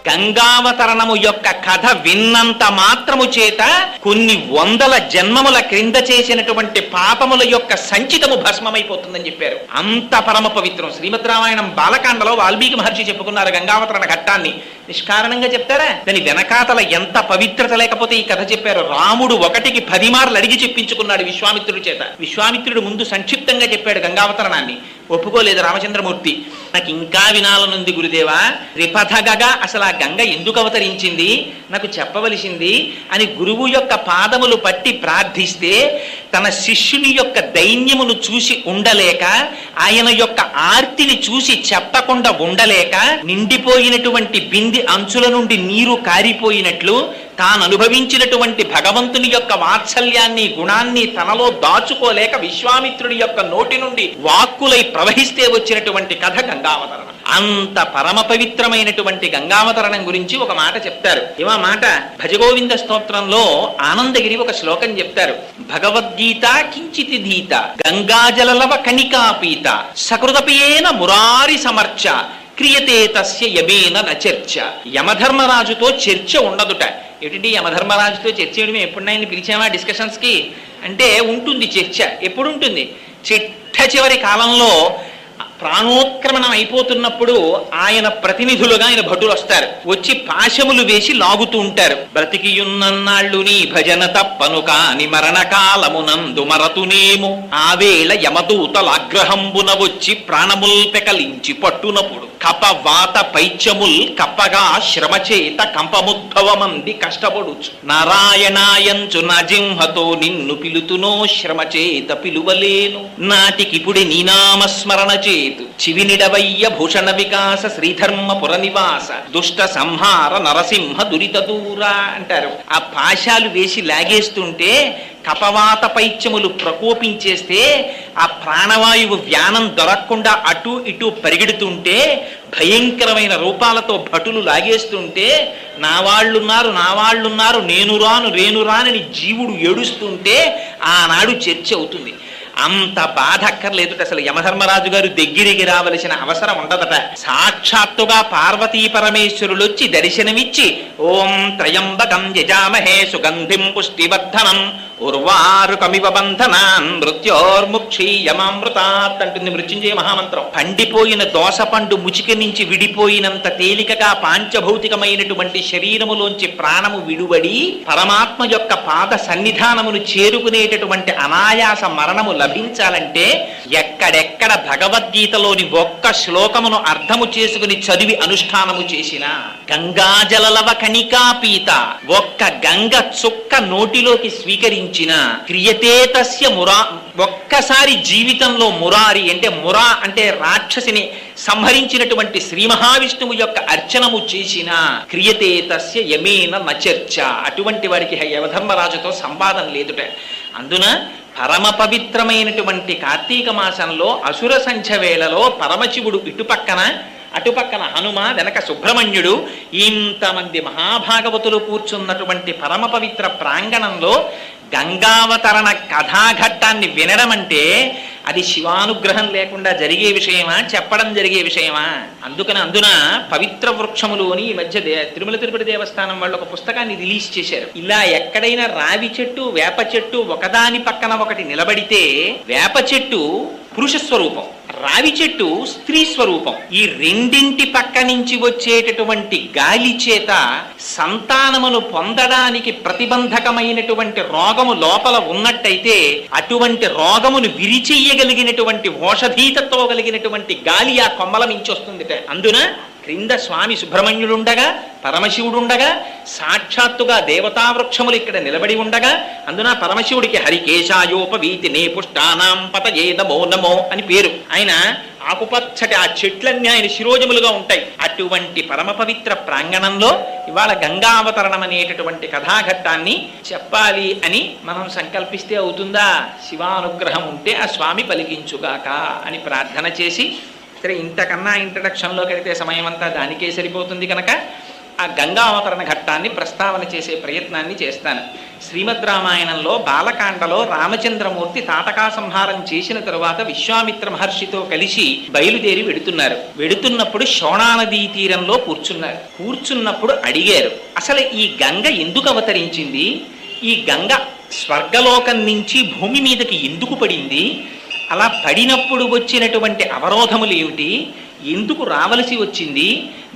గంగావతరణము యొక్క కథ విన్నంత మాత్రము చేత కొన్ని వందల జన్మముల క్రింద చేసినటువంటి పాపముల యొక్క సంచితము భస్మమైపోతుందని చెప్పారు. అంత పరమ పవిత్రం. శ్రీమద్ రామాయణం బాలకాండలో వాల్మీకి మహర్షి చెప్పుకున్నారు గంగావతరణ ఘట్టాన్ని. నిష్కారణంగా చెప్తారా? దాని వెనకాతల ఎంత పవిత్రత లేకపోతే ఈ కథ చెప్పారు. రాముడు 1కి 10 మార్లు అడిగి చెప్పించుకున్నాడు విశ్వామిత్రుడి చేత. విశ్వామిత్రుడు ముందు సంక్షిప్తంగా చెప్పాడు గంగావతరణాన్ని. ఒప్పుకోలేదు రామచంద్రమూర్తి. నాకు ఇంకా వినాలనుంది గురుదేవా, రిపథగగా అసలు ఆ గంగ ఎందుకు అవతరించింది నాకు చెప్పవలసింది అని గురువు యొక్క పాదములు పట్టి ప్రార్థిస్తే తన శిష్యుని యొక్క దైన్యమును చూసి ఉండలేక, ఆయన యొక్క ఆర్తిని చూసి చెప్పకుండా ఉండలేక, నిండిపోయినటువంటి బింది అంచుల నుండి నీరు కారిపోయినట్లు తాను అనుభవించినటువంటి భగవంతుని యొక్క వాత్సల్యాన్ని గుణాన్ని తనలో దాచుకోలేక విశ్వామిత్రుడి యొక్క నోటి నుండి వాక్కులై ప్రవహిస్తే వచ్చినటువంటి కథ గంగావతరణం. అంత పరమ పవిత్రమైనటువంటి గంగావతరణం గురించి ఒక మాట చెప్తారు. ఏమా మాట? భజగోవింద స్తోత్రంలో ఆనందగిరి ఒక శ్లోకం చెప్తారు. భగవద్గీత కించితి ధీత గంగాజలలవ కణికాపీత సకృతపేన మురారి సమర్చ క్రియతే తస్య యమేన నచర్చ. యమధర్మరాజుతో చర్చ ఉండదుట. ఏమిటి యమధర్మరాజుతో చర్చ చేయడం? ఎప్పుడైనా పిలిచామా డిస్కషన్స్ కి అంటే? ఉంటుంది చర్చ. ఎప్పుడు ఉంటుంది? చిట్ట చివరి కాలంలో ప్రాణోత్క్రమణం అయిపోతున్నప్పుడు ఆయన ప్రతినిధులుగా ఆయన భటులు వస్తారు. వచ్చి పాశములు వేసి లాగుతూ ఉంటారు. బ్రతికియున్నన్నాళ్ళు నీ భజన తప్పను కాని మరణకాలమునందు మరతునేము ఆవేళ యమదూతలాగ్రహంబున వచ్చి ప్రాణముల్ పెకలించి పట్టునప్పుడు కపవాత పైత్యముల్ కప్పగా శ్రమచేత కంపముద్భవమంది కష్టపడుచు నారాయణాయంచు నా జింహతో నిన్ను పిలుతునో శ్రమచేత పిలువలేను నాటికిపుడి నీనామస్మరణ చేతు చివినిడవయ్య భూషణ వికాస శ్రీధర్మపుర నివాస దుష్ట సంహార నరసింహ దురిత దూరా అంటారు. ఆ పాశాలు వేసి లాగేస్తుంటే కపవాత పైత్యములు ప్రకోపించేస్తే ఆ ప్రాణవాయువు వ్యానం దొరకకుండా అటు ఇటు పరిగెడుతుంటే భయంకరమైన రూపాలతో భటులు లాగేస్తుంటే నా వాళ్ళున్నారు నేను రానని జీవుడు ఏడుస్తుంటే ఆనాడు చర్చ అవుతుంది. అంత బాధ అక్కర్లేదుట. అసలు యమధర్మరాజు గారు దగ్గరికి రావలసిన అవసరం ఉండదట. సాక్షాత్తుగా పార్వతీ పరమేశ్వరులు వచ్చి దర్శనమిచ్చి ఓం త్రయంబకం యజామహే సుగంధిం పుష్టివర్ధనం ఉర్వారుకమివ బంధనాన్ మృత్యోర్ముక్షీయమామృతాత్ అంటుంది మృత్యుంజయ మహామంత్రం. పండిపోయిన దోసపండు ముచిక నుంచి విడిపోయినంత తేలికగా పాంచభౌతికమైనటువంటి శరీరములోంచి ప్రాణము విడువడి పరమాత్మ యొక్క పాద సన్నిధానమును చేరుకునేటటువంటి అనాయాస మరణము లభించాలంటే ఎక్కడెక్కడ భగవద్గీతలోని ఒక్క శ్లోకమును అర్థము చేసుకుని చదివి అనుష్ఠానము చేసిన గంగాజలలవ కణికాపీత ఒక్క గంగ చుక్క నోటిలోకి స్వీకరించిన క్రియతే తస్య మురా ఒక్కసారి జీవితంలో మురారి అంటే మురా అంటే రాక్షసిని సంహరించినటువంటి శ్రీ మహావిష్ణువు యొక్క అర్చనము చేసిన క్రియతే తస్య యమేన నచర్చ. అటువంటి వారికి యమధర్మరాజుతో సంవాదం లేదుట. అందున పరమ పవిత్రమైనటువంటి కార్తీక మాసంలో అసుర సంధ్య వేళలో పరమశివుడు ఇటుపక్కన అటుపక్కన హనుమ వెనక సుబ్రహ్మణ్యుడు ఇంతమంది మహాభాగవతులు కూర్చున్నటువంటి పరమ పవిత్ర ప్రాంగణంలో గంగావతరణ కథాఘట్టాన్ని వినడం అంటే అది శివానుగ్రహం లేకుండా జరిగే విషయమా? చెప్పడం జరిగే విషయమా? అందున పవిత్ర వృక్షములు అని ఈ మధ్య తిరుమల తిరుపతి దేవస్థానం వాళ్ళు ఒక పుస్తకాన్ని రిలీజ్ చేశారు. ఇలా ఎక్కడైనా రావి చెట్టు వేప చెట్టు ఒకదాని పక్కన ఒకటి నిలబడితే వేప చెట్టు పురుష స్వరూపం, రావి చెట్టు స్త్రీ స్వరూపం. ఈ రెండింటి పక్క నుంచి వచ్చేటటువంటి గాలి చేత సంతానమును పొందడానికి ప్రతిబంధకమైనటువంటి రోగము లోపల ఉన్నట్టయితే అటువంటి రోగమును విరిచెయ్యగలిగినటువంటి ఓషధీతతో కలిగినటువంటి గాలి ఆ కొమ్మల మించి వస్తుందిట. అందున క్రింద స్వామి సుబ్రహ్మణ్యుడుండగా పరమశివుడుండగా సాక్షాత్తుగా దేవతావృక్షములు ఇక్కడ నిలబడి ఉండగా అందున పరమశివుడికి హరికేశాయోపవీతి నే పుష్టానాం పతయే నమో నమో అని పేరు. ఆయన ఆకుపచ్చటి ఆ చెట్లన్నీ ఆయన శిరోజములుగా ఉంటాయి. అటువంటి పరమ పవిత్ర ప్రాంగణంలో ఇవాళ గంగావతరణం అనేటటువంటి కథాఘట్టాన్ని చెప్పాలి అని మనం సంకల్పిస్తే అవుతుందా? శివానుగ్రహం ఉంటే ఆ స్వామి పలికించుగాక అని ప్రార్థన చేసి, సరే ఇంతకన్నా ఇంట్రడక్షన్లోకి వెళితే సమయం అంతా దానికే సరిపోతుంది కనుక ఆ గంగావతరణ ఘట్టాన్ని ప్రస్తావన చేసే ప్రయత్నాన్ని చేస్తాను. శ్రీమద్ రామాయణంలో బాలకాండలో రామచంద్రమూర్తి తాటకా సంహారం చేసిన తరువాత విశ్వామిత్ర మహర్షితో కలిసి బయలుదేరి వెడుతున్నప్పుడు శోణానదీ తీరంలో కూర్చున్నప్పుడు అడిగారు, అసలు ఈ గంగ ఎందుకు అవతరించింది, ఈ గంగ స్వర్గలోకం నుంచి భూమి మీదకి ఎందుకు పడింది, అలా పడినప్పుడు వచ్చినటువంటి అవరోధములు ఏమిటి, ఎందుకు రావలసి వచ్చింది,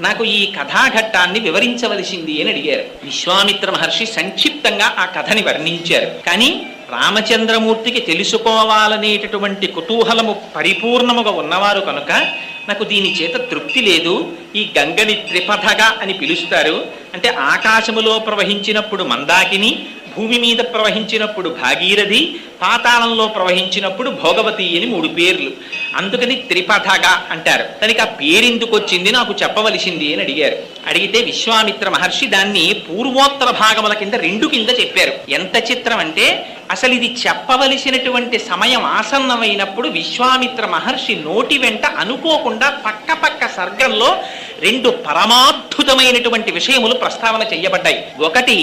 నాకు ఈ కథాఘట్టాన్ని వివరించవలసింది అని అడిగారు. విశ్వామిత్ర మహర్షి సంక్షిప్తంగా ఆ కథని వర్ణించారు. కానీ రామచంద్రమూర్తికి తెలుసుకోవాలనేటటువంటి కుతూహలము పరిపూర్ణముగా ఉన్నవారు కనుక నాకు దీని చేత తృప్తి లేదు, ఈ గంగని త్రిపథగా అని పిలుస్తారు. అంటే ఆకాశములో ప్రవహించినప్పుడు మందాకిని, భూమి మీద ప్రవహించినప్పుడు భాగీరథి, పాతాళంలో ప్రవహించినప్పుడు భోగవతి అని 3 పేర్లు. అందుకని త్రిపథగా అంటారు. దానికి ఆ పేరెందుకు వచ్చింది నాకు చెప్పవలసింది అని అడిగారు. అడిగితే విశ్వామిత్ర మహర్షి దాన్ని పూర్వోత్తర భాగముల కింద 2 కింద చెప్పారు. ఎంత చిత్రం అంటే అసలు ఇది చెప్పవలసినటువంటి సమయం ఆసన్నమైనప్పుడు విశ్వామిత్ర మహర్షి నోటి వెంట అనుకోకుండా పక్క సర్గంలో 2 పరమాద్భుతమైనటువంటి విషయములు ప్రస్తావన చేయబడ్డాయి. ఒకటి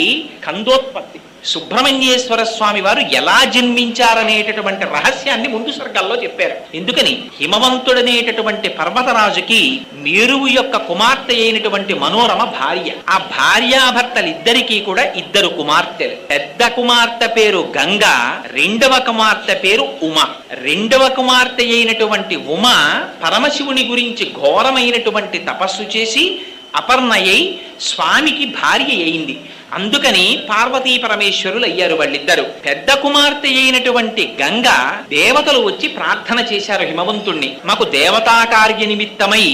కందోత్పత్తి, సుబ్రహ్మణ్యేశ్వర స్వామి వారు ఎలా జన్మించారనేటటువంటి రహస్యాన్ని ముందు సర్గాల్లో చెప్పారు. ఎందుకని హిమవంతుడనేటటువంటి పర్వతరాజుకి మేరువు యొక్క కుమార్తె అయినటువంటి మనోరమ భార్య. ఆ భార్యాభర్తలిద్దరికీ కూడా 2 కుమార్తెలు. పెద్ద కుమార్తె పేరు గంగ, రెండవ కుమార్తె పేరు ఉమ. రెండవ కుమార్తె అయినటువంటి ఉమ పరమశివుని గురించి ఘోరమైనటువంటి తపస్సు చేసి అపర్ణయై స్వామికి భార్య అయింది. అందుకని పార్వతీ పరమేశ్వరులు అయ్యారు వాళ్ళిద్దరు. పెద్ద కుమార్తె అయినటువంటి గంగ దేవతలు వచ్చి ప్రార్థన చేశారు హిమవంతుణ్ణి, మాకు దేవతా కార్య నిమిత్తమై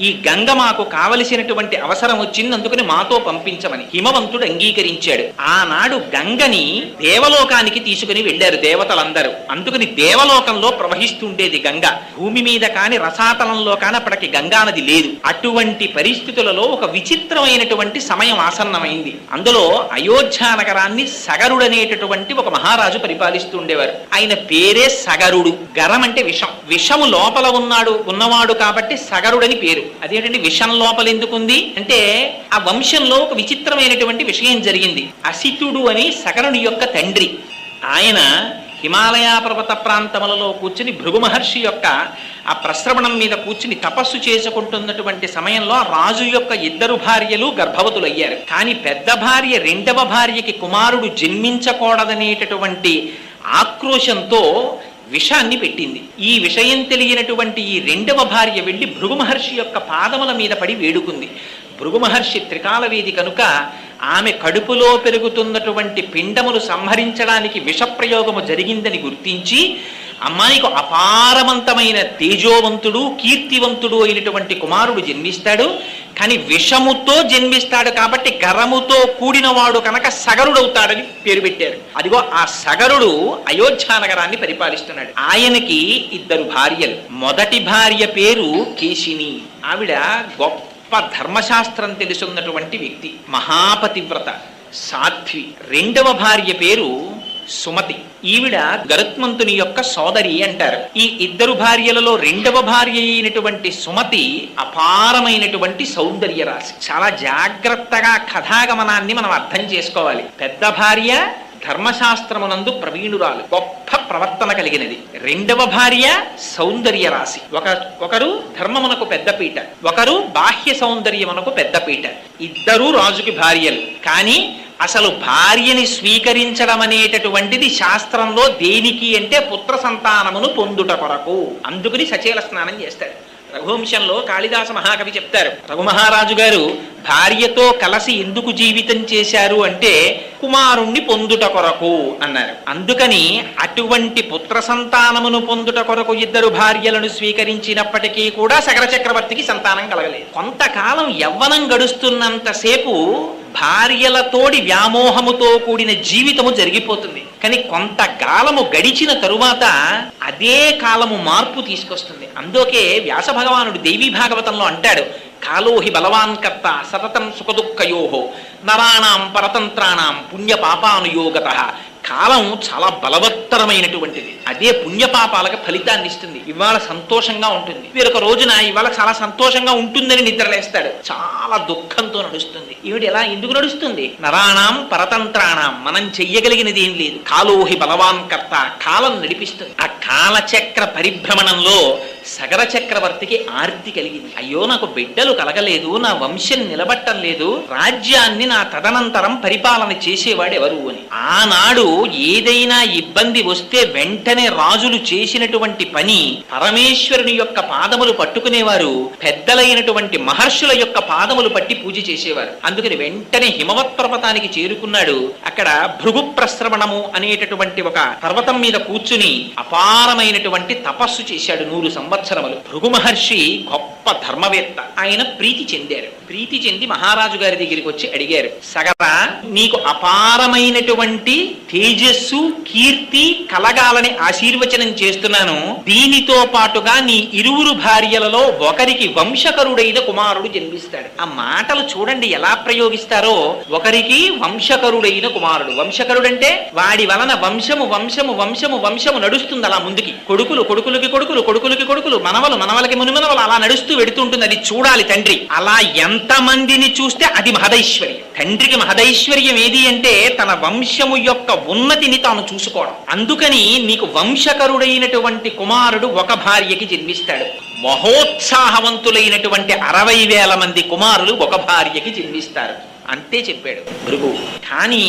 ఈ గంగ మాకు కావలసినటువంటి అవసరం వచ్చింది, అందుకని మాతో పంపించమని. హిమవంతుడు అంగీకరించాడు. ఆనాడు గంగని దేవలోకానికి తీసుకుని వెళ్ళారు దేవతలందరూ. అందుకని దేవలోకంలో ప్రవహిస్తుండేది గంగ. భూమి మీద కాని రసాతలంలో కాని అప్పటికి గంగానది లేదు. అటువంటి పరిస్థితులలో ఒక విచిత్రమైనటువంటి సమయం ఆసన్నమైంది. అందులో అయోధ్య నగరాన్ని సగరుడనేటటువంటి ఒక మహారాజు పరిపాలిస్తూ ఉండేవారు. ఆయన పేరే సగరుడు. గరం అంటే విషం, విషము లోపల ఉన్నవాడు కాబట్టి సగరుడని పేరు. అదేంటంటే విషం లోపల ఎందుకుంది అంటే ఆ వంశంలో ఒక విచిత్రమైనటువంటి విషయం జరిగింది. అసితుడు అని సగరుని యొక్క తండ్రి, ఆయన హిమాలయ పర్వత ప్రాంతములలో కూర్చుని భృగు మహర్షి యొక్క ఆ ప్రశ్రవణం మీద కూర్చుని తపస్సు చేసుకుంటున్నటువంటి సమయంలో రాజు యొక్క 2 భార్యలు గర్భవతులయ్యారు. కానీ పెద్ద భార్య రెండవ భార్యకి కుమారుడు జన్మించకూడదనేటటువంటి ఆక్రోశంతో విషాన్ని పెట్టింది. ఈ విషయం తెలియనటువంటి ఈ రెండవ భార్య వెళ్ళి భృగు మహర్షి యొక్క పాదముల మీద పడి వేడుకుంది. భృగు మహర్షి త్రికాలవేది కనుక ఆమె కడుపులో పెరుగుతున్నటువంటి పిండములు సంహరించడానికి విషప్రయోగము జరిగిందని గుర్తించి అమ్మాయికి అపారవంతమైన తేజోవంతుడు కీర్తివంతుడు అయినటువంటి కుమారుడు జన్మిస్తాడు. కానీ విషముతో జన్మిస్తాడు కాబట్టి గరముతో కూడినవాడు కనుక సగరుడవుతాడని పేరు పెట్టారు. అదిగో ఆ సగరుడు అయోధ్య నగరాన్ని పరిపాలిస్తున్నాడు. ఆయనకి 2 భార్యలు. మొదటి భార్య పేరు కేశిని. ఆవిడ గొప్ప ధర్మశాస్త్రం తెలుసున్నటువంటి వ్యక్తి, మహాపతివ్రత, సాధ్వి. రెండవ భార్య పేరు సుమతి. ఈవిడ గరుత్మంతుని యొక్క సోదరి అంటారు. ఈ 2 భార్యలలో రెండవ భార్య అయినటువంటి సుమతి అపారమైనటువంటి సౌందర్య రాశి. చాలా జాగ్రత్తగా కథాగమనాన్ని మనం అర్థం చేసుకోవాలి. పెద్ద భార్య ధర్మశాస్త్రమునందు ప్రవీణురాలు, గొప్ప ప్రవర్తన కలిగినది. రెండవ భార్య సౌందర్య రాశి. ఒకరు ధర్మమునకు పెద్దపీట, ఒకరు బాహ్య సౌందర్యమునకు పెద్దపీట. 2 రాజుకి భార్యలు. కానీ అసలు భార్యని స్వీకరించడం అనేటటువంటిది శాస్త్రంలో దేనికి అంటే పుత్ర సంతానమును పొందుట కొరకు. అందుకని సచేల స్నానం చేస్తాడు. రఘువంశంలో కాళిదాస మహాకవి చెప్తారు, రఘుమహారాజు గారు భార్యతో కలిసి ఎందుకు జీవితం చేశారు అంటే కుమారుణ్ణి పొందుట కొరకు అన్నారు. అందుకని అటువంటి పుత్ర సంతానమును పొందుట కొరకు 2 భార్యలను స్వీకరించినప్పటికీ కూడా సగర చక్రవర్తికి సంతానం కలగలేదు. కొంతకాలం యవ్వనం గడుస్తున్నంతసేపు భార్యలతోడి వ్యామోహముతో కూడిన జీవితము జరిగిపోతుంది. కానీ కొంతకాలము గడిచిన తరువాత అదే కాలము మార్పు తీసుకొస్తుంది. అందుకే వ్యాస భగవానుడు దేవీ భాగవతంలో అంటాడు, కాలోహి బలవాన్ కర్త సతతం సుఖదుఃఖయోహో నరాణాం పరతంత్రాణం పుణ్య పాపానుయోగత కాలం చాలా బలవత్తరమైనటువంటిది. అదే పుణ్యపాపాలకు ఫలితాన్ని ఇస్తుంది. ఇవాళ సంతోషంగా ఉంటుంది, వేరొక రోజున ఇవాళ చాలా సంతోషంగా ఉంటుందని నిద్రలేస్తాడు, చాలా దుఃఖంతో నడుస్తుంది. ఈవిడ ఎలా ఎందుకు నడుస్తుంది? నరాణం పరతంత్రాణం, మనం చెయ్యగలిగినది ఏం లేదు. కాలోహి బలవాన్ కర్త, కాలం నడిపిస్తుంది. ఆ కాలచక్ర పరిభ్రమణంలో సగర చక్రవర్తికి ఆర్తి కలిగింది. అయ్యో, నాకు బిడ్డలు కలగలేదు, నా వంశం నిలబట్టం లేదు, రాజ్యాన్ని నా తదనంతరం పరిపాలన చేసేవాడు ఎవరు అని. ఆనాడు ఏదైనా ఇబ్బంది వస్తే వెంటనే రాజులు చేసినటువంటి పని పరమేశ్వరుని యొక్క పాదములు పట్టుకునేవారు, పెద్దలైనటువంటి మహర్షుల యొక్క పాదములు పట్టి పూజ చేసేవారు. అందుకని వెంటనే హిమవత్ పర్వతానికి చేరుకున్నాడు. అక్కడ భృగు ప్రశ్రవణము అనేటటువంటి ఒక పర్వతం మీద కూర్చుని అపారమైనటువంటి తపస్సు చేశాడు 100 సంవత్సరములు. భృగు మహర్షి గొప్ప ధర్మవేత్త. ఆయన ప్రీతి చెందారు. ప్రీతి చెంది మహారాజు గారి దగ్గరికి వచ్చి అడిగారు, సగరా, నీకు అపారమైనటువంటి తేజస్సు కీర్తి కలగాలని ఆశీర్వచనం చేస్తున్నాను. దీనితో పాటుగా నీ ఇరువురు భార్యలలో ఒకరికి వంశకరుడైన కుమారుడు జన్మిస్తాడు. ఆ మాటలు చూడండి ఎలా ప్రయోగిస్తారో. ఒకరికి వంశకరుడైన కుమారుడు. వంశకరుడంటే వాడి వలన వంశము వంశము వంశము వంశము నడుస్తుంది అలా ముందుకి. కొడుకులు కొడుకులకి కొడుకులు కొడుకులకి కొడుకులు, మనవలు మనవలకి మునిమనవలు, అలా నడుస్తూ వెడుతుంటుంది. అది చూడాలి తండ్రి. అలా ఎంతమందిని చూస్తే అది మహదైశ్వర్యం. తండ్రికి మహదైశ్వర్యం ఏది అంటే తన వంశము యొక్క ఉన్నతిని తాను చూసుకోవడం. అందుకని నీకు వంశకరుడైనటువంటి కుమారుడు ఒక భార్యకి జన్మిస్తాడు. మహోత్సాహవంతులైనటువంటి 60,000 మంది కుమారులు ఒక భార్యకి జన్మిస్తారు. అంతే చెప్పాడు భృగు. కానీ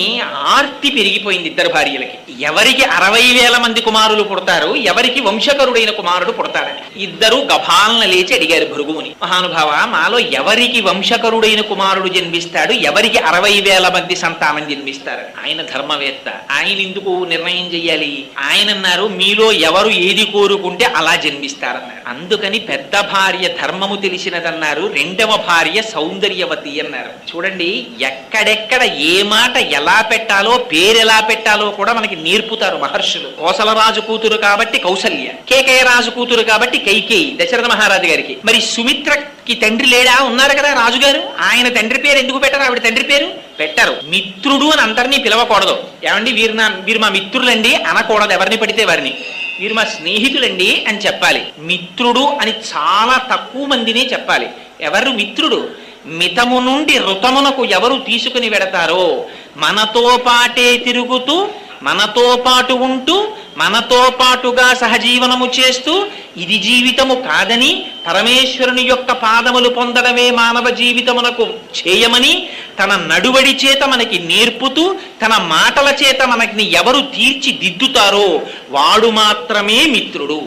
ఆర్తి పెరిగిపోయింది ఇద్దరు భార్యలకి. ఎవరికి 60,000 మంది కుమారులు పుడతారు, ఎవరికి వంశకరుడైన కుమారుడు పుడతారని ఇద్దరు గభాలన లేచి అడిగారు భృగువుని, మహానుభావ, మాలో ఎవరికి వంశకరుడైన కుమారుడు జన్మిస్తాడు, ఎవరికి 60,000 మంది సంతానం జన్మిస్తారు? ఆయన ధర్మవేత్త, ఆయన ఎందుకు నిర్ణయం చెయ్యాలి? ఆయన అన్నారు, మీలో ఎవరు ఏది కోరుకుంటే అలా జన్మిస్తారన్నారు. అందుకని పెద్ద భార్య ధర్మము తెలిసినదన్నారు, రెండవ భార్య సౌందర్యవతి అన్నారు. చూడండి, ఎక్కడెక్కడ ఏ మాట ఎలా పెట్టాలో, పేరెలా పెట్టాలో కూడా మనకి నేర్పుతారు మహర్షులు. కోసలరాజు కూతురు కాబట్టి కౌసల్య, కేకయ్య రాజు కూతురు కాబట్టి కైకేయి దశరథ మహారాజు గారికి. మరి సుమిత్రకి తండ్రి లేడా? ఉన్నారు కదా రాజుగారు, ఆయన తండ్రి పేరు ఎందుకు పెట్టరు? ఆవిడ తండ్రి పేరు పెట్టరు. మిత్రుడు అని అందరినీ పిలవకూడదు. ఏమండి, వీరు మా మిత్రులండి అనకూడదు, ఎవరిని పడితే వారిని. వీరు మా స్నేహితులండి అని చెప్పాలి. మిత్రుడు అని చాలా తక్కువ మందినే చెప్పాలి. ఎవరు మిత్రుడు? మితము నుండి ఋతమునకు ఎవరు తీసుకుని వెడతారో, మనతో పాటే తిరుగుతూ, మనతో పాటు ఉంటూ, మనతో పాటుగా సహజీవనము చేస్తూ, ఇది జీవితము కాదని పరమేశ్వరుని యొక్క పాదములు పొందడమే మానవ జీవితమునకు చేయమని తన నడువడి చేత మనకి నేర్పుతూ, తన మాటల చేత మనకి ఎవరు తీర్చిదిద్దుతారో వాడు మాత్రమే మిత్రుడు,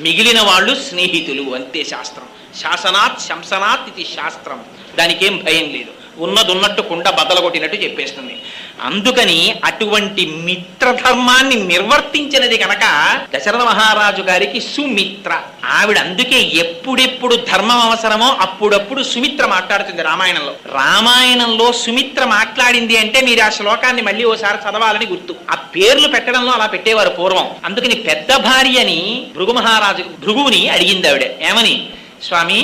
మిగిలిన వాళ్ళు స్నేహితులు. అంతే శాస్త్రం. శాసనాత్ శంసనాత్ ఇది శాస్త్రం. దానికేం భయం లేదు, ఉన్నదున్నట్టు కుండ బద్దలగొట్టినట్టు చెప్పేస్తుంది. అందుకని అటువంటి మిత్రధర్మాన్ని నిర్వర్తించినది కనుక దశరథ మహారాజు గారికి సుమిత్ర. ఆవిడ అందుకే ఎప్పుడెప్పుడు ధర్మం అవసరమో అప్పుడప్పుడు సుమిత్ర మాట్లాడుతుంది రామాయణంలో. రామాయణంలో సుమిత్ర మాట్లాడింది అంటే మీరు ఆ శ్లోకాన్ని మళ్ళీ ఓసారి చదవాలని గుర్తు. ఆ పేర్లు పెట్టడంలో అలా పెట్టేవారు పూర్వం. అందుకని పెద్ద భార్యని భృగువుని అడిగింది ఆవిడ. ఏమని? స్వామి,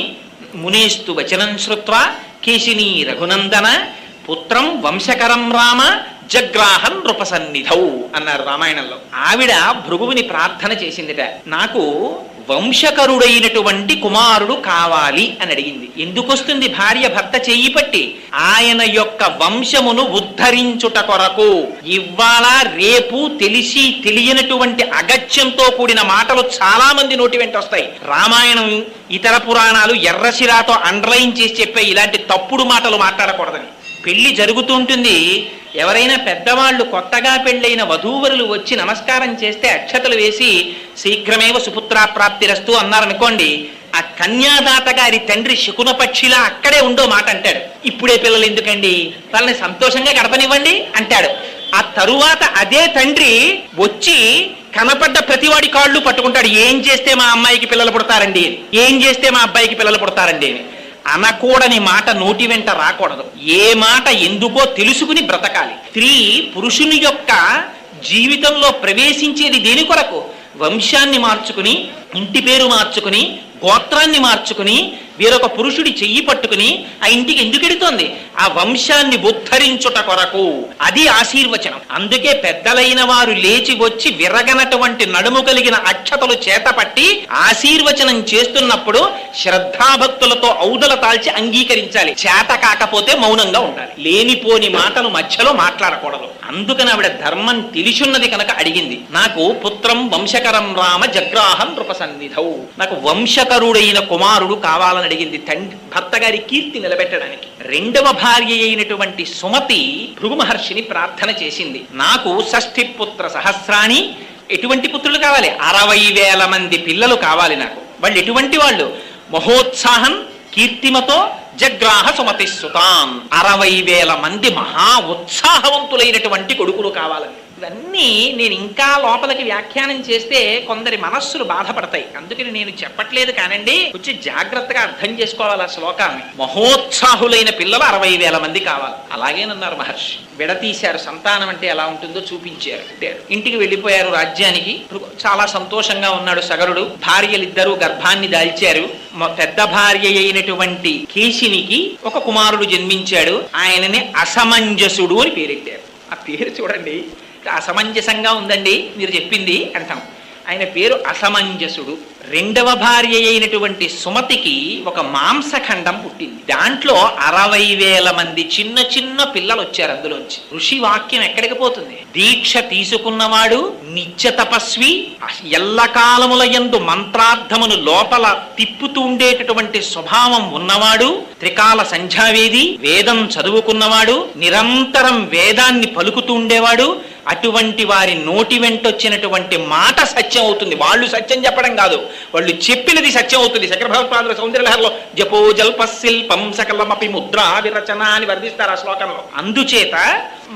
మునేస్తు వచనం శ్రుత్వా కేశినీ రఘునందన పుత్రం వంశకరం రామ జగ్రాహన్ నృపసన్నిధౌ అన్నారు రామాయణంలో. ఆవిడ భృగువుని ప్రార్థన చేసిందిట, నాకు వంశకరుడైనటువంటి కుమారుడు కావాలి అని అడిగింది. ఎందుకు వస్తుంది భార్య భర్త చెయ్యి పట్టి? ఆయన యొక్క వంశమును ఉద్ధరించుట కొరకు. ఇవాళ రేపు తెలిసి తెలియనటువంటి అగత్యంతో కూడిన మాటలు చాలా మంది నోటి వెంట వస్తాయి. రామాయణం ఇతర పురాణాలు ఎర్రసిరాతో అండర్లైన్ చేసి చెప్పే ఇలాంటి తప్పుడు మాటలు మాట్లాడకూడదని. పెళ్లి జరుగుతుంటుంది, ఎవరైనా పెద్దవాళ్ళు కొత్తగా పెళ్ళైన వధూవరులు వచ్చి నమస్కారం చేస్తే అక్షతలు వేసి శీఘ్రమేవ సుపుత్రాప్రాప్తిరస్తు అన్నారనుకోండి, ఆ కన్యాదాత గారి తండ్రి శకున పక్షిలా అక్కడే ఉండో మాట అంటాడు. ఇప్పుడే పిల్లలు ఎందుకండి, వాళ్ళని సంతోషంగా గడపనివ్వండి అంటాడు. ఆ తరువాత అదే తండ్రి వచ్చి కనపడ్డ ప్రతివాడి కాళ్ళు పట్టుకుంటాడు. ఏం చేస్తే మా అమ్మాయికి పిల్లలు పుడతారండి అని, ఏం చేస్తే మా అబ్బాయికి పిల్లలు పుడతారండి అని. అనకూడని మాట నోటి వెంట రాకూడదు. ఏ మాట ఎందుకో తెలుసుకుని బ్రతకాలి. స్త్రీ పురుషుని యొక్క జీవితంలో ప్రవేశించేది దేని కొరకు? వంశాన్ని మార్చుకుని, ఇంటి పేరు మార్చుకుని, గోత్రాన్ని మార్చుకుని, వేరొక పురుషుడి చెయ్యి పట్టుకుని ఆ ఇంటికి ఎందుకు ఎడుతోంది? ఆ వంశాన్ని ఉద్ధరించుట కొరకు. అది ఆశీర్వచనం. అందుకే పెద్దలైన వారు లేచి వచ్చి విరగనటువంటి నడుము కలిగిన అక్షతలు చేతపట్టి ఆశీర్వచనం చేస్తున్నప్పుడు శ్రద్ధాభక్తులతో ఔదల తాల్చి అంగీకరించాలి. చేత కాకపోతే మౌనంగా ఉండాలి. లేనిపోని మాటలు మధ్యలో మాట్లాడకూడదు. అందుకని ఆవిడ ధర్మం తెలిసున్నది కనుక అడిగింది. నాకు పుత్రం వంశకరం రామ జగ్రాహం నృపసన్నిధౌ, నాకు వంశకరుడైన కుమారుడు కావాలని అడిగింది, తండ్రి భర్త గారి కీర్తి నిలబెట్టడానికి. రెండవ భార్య అయినటువంటి సుమతి భృగు మహర్షిని ప్రార్థన చేసింది. నాకు షష్ఠి పుత్ర సహస్రాణి, ఎటువంటి పుత్రులు కావాలి? 60,000 మంది పిల్లలు కావాలి నాకు. వాళ్ళు ఎటువంటి వాళ్ళు? మహోత్సాహం కీర్తిమతో జగ్రాహ సుమతి సుతాం, 60,000 మంది మహా ఉత్సాహవంతులైనటువంటి కొడుకులు కావాలని. ఇవన్నీ నేను ఇంకా లోపలికి వ్యాఖ్యానం చేస్తే కొందరి మనస్సులు బాధపడతాయి. అందుకని నేను చెప్పట్లేదు కానండి, కొంచెం జాగ్రత్తగా అర్థం చేసుకోవాలి ఆ శ్లోకాన్ని. మహోత్సాహులైన పిల్లలు 60,000 మంది కావాలి. అలాగేనన్నారు మహర్షి. విడతీశారు. సంతానం అంటే ఎలా ఉంటుందో చూపించారు. ఇంటికి వెళ్ళిపోయారు రాజ్యానికి. చాలా సంతోషంగా ఉన్నాడు సగరుడు. భార్యలిద్దరూ గర్భాన్ని దాల్చారు. పెద్ద భార్య అయినటువంటి కేశినికి ఒక కుమారుడు జన్మించాడు. ఆయనని అసమంజసుడు అని పేరెట్టారు. ఆ పేరు చూడండి, అసమంజసంగా ఉందండి మీరు చెప్పింది అంటాం. ఆయన పేరు అసమంజసుడు. రెండవ భార్య అయినటువంటి సుమతికి ఒక మాంసఖండం పుట్టింది. దాంట్లో 60,000 మంది చిన్న చిన్న పిల్లలు వచ్చారు. అందులోంచి ఋషి వాక్యం ఎక్కడికి పోతుంది? దీక్ష తీసుకున్నవాడు, నిత్య తపస్వి, ఎల్లకాలముల యందు మంత్రార్థమును లోపల తిప్పుతూ ఉండేటటువంటి స్వభావం ఉన్నవాడు, త్రికాల సంధ్యావేది, వేదం చదువుకున్నవాడు, నిరంతరం వేదాన్ని పలుకుతూ ఉండేవాడు. అటువంటి వారి నోటి వెంటొచ్చినటువంటి మాట సత్యం అవుతుంది. వాళ్ళు సత్యం చెప్పడం కాదు, వాళ్ళు చెప్పినది సత్యం అవుతుంది. శంకర భగవత్పాదుల సౌందర్యలహరిలో జపో జల్ప శిల్పం సకలమపి ముద్రా విరచన అని వర్ణిస్తారు ఆ శ్లోకంలో. అందుచేత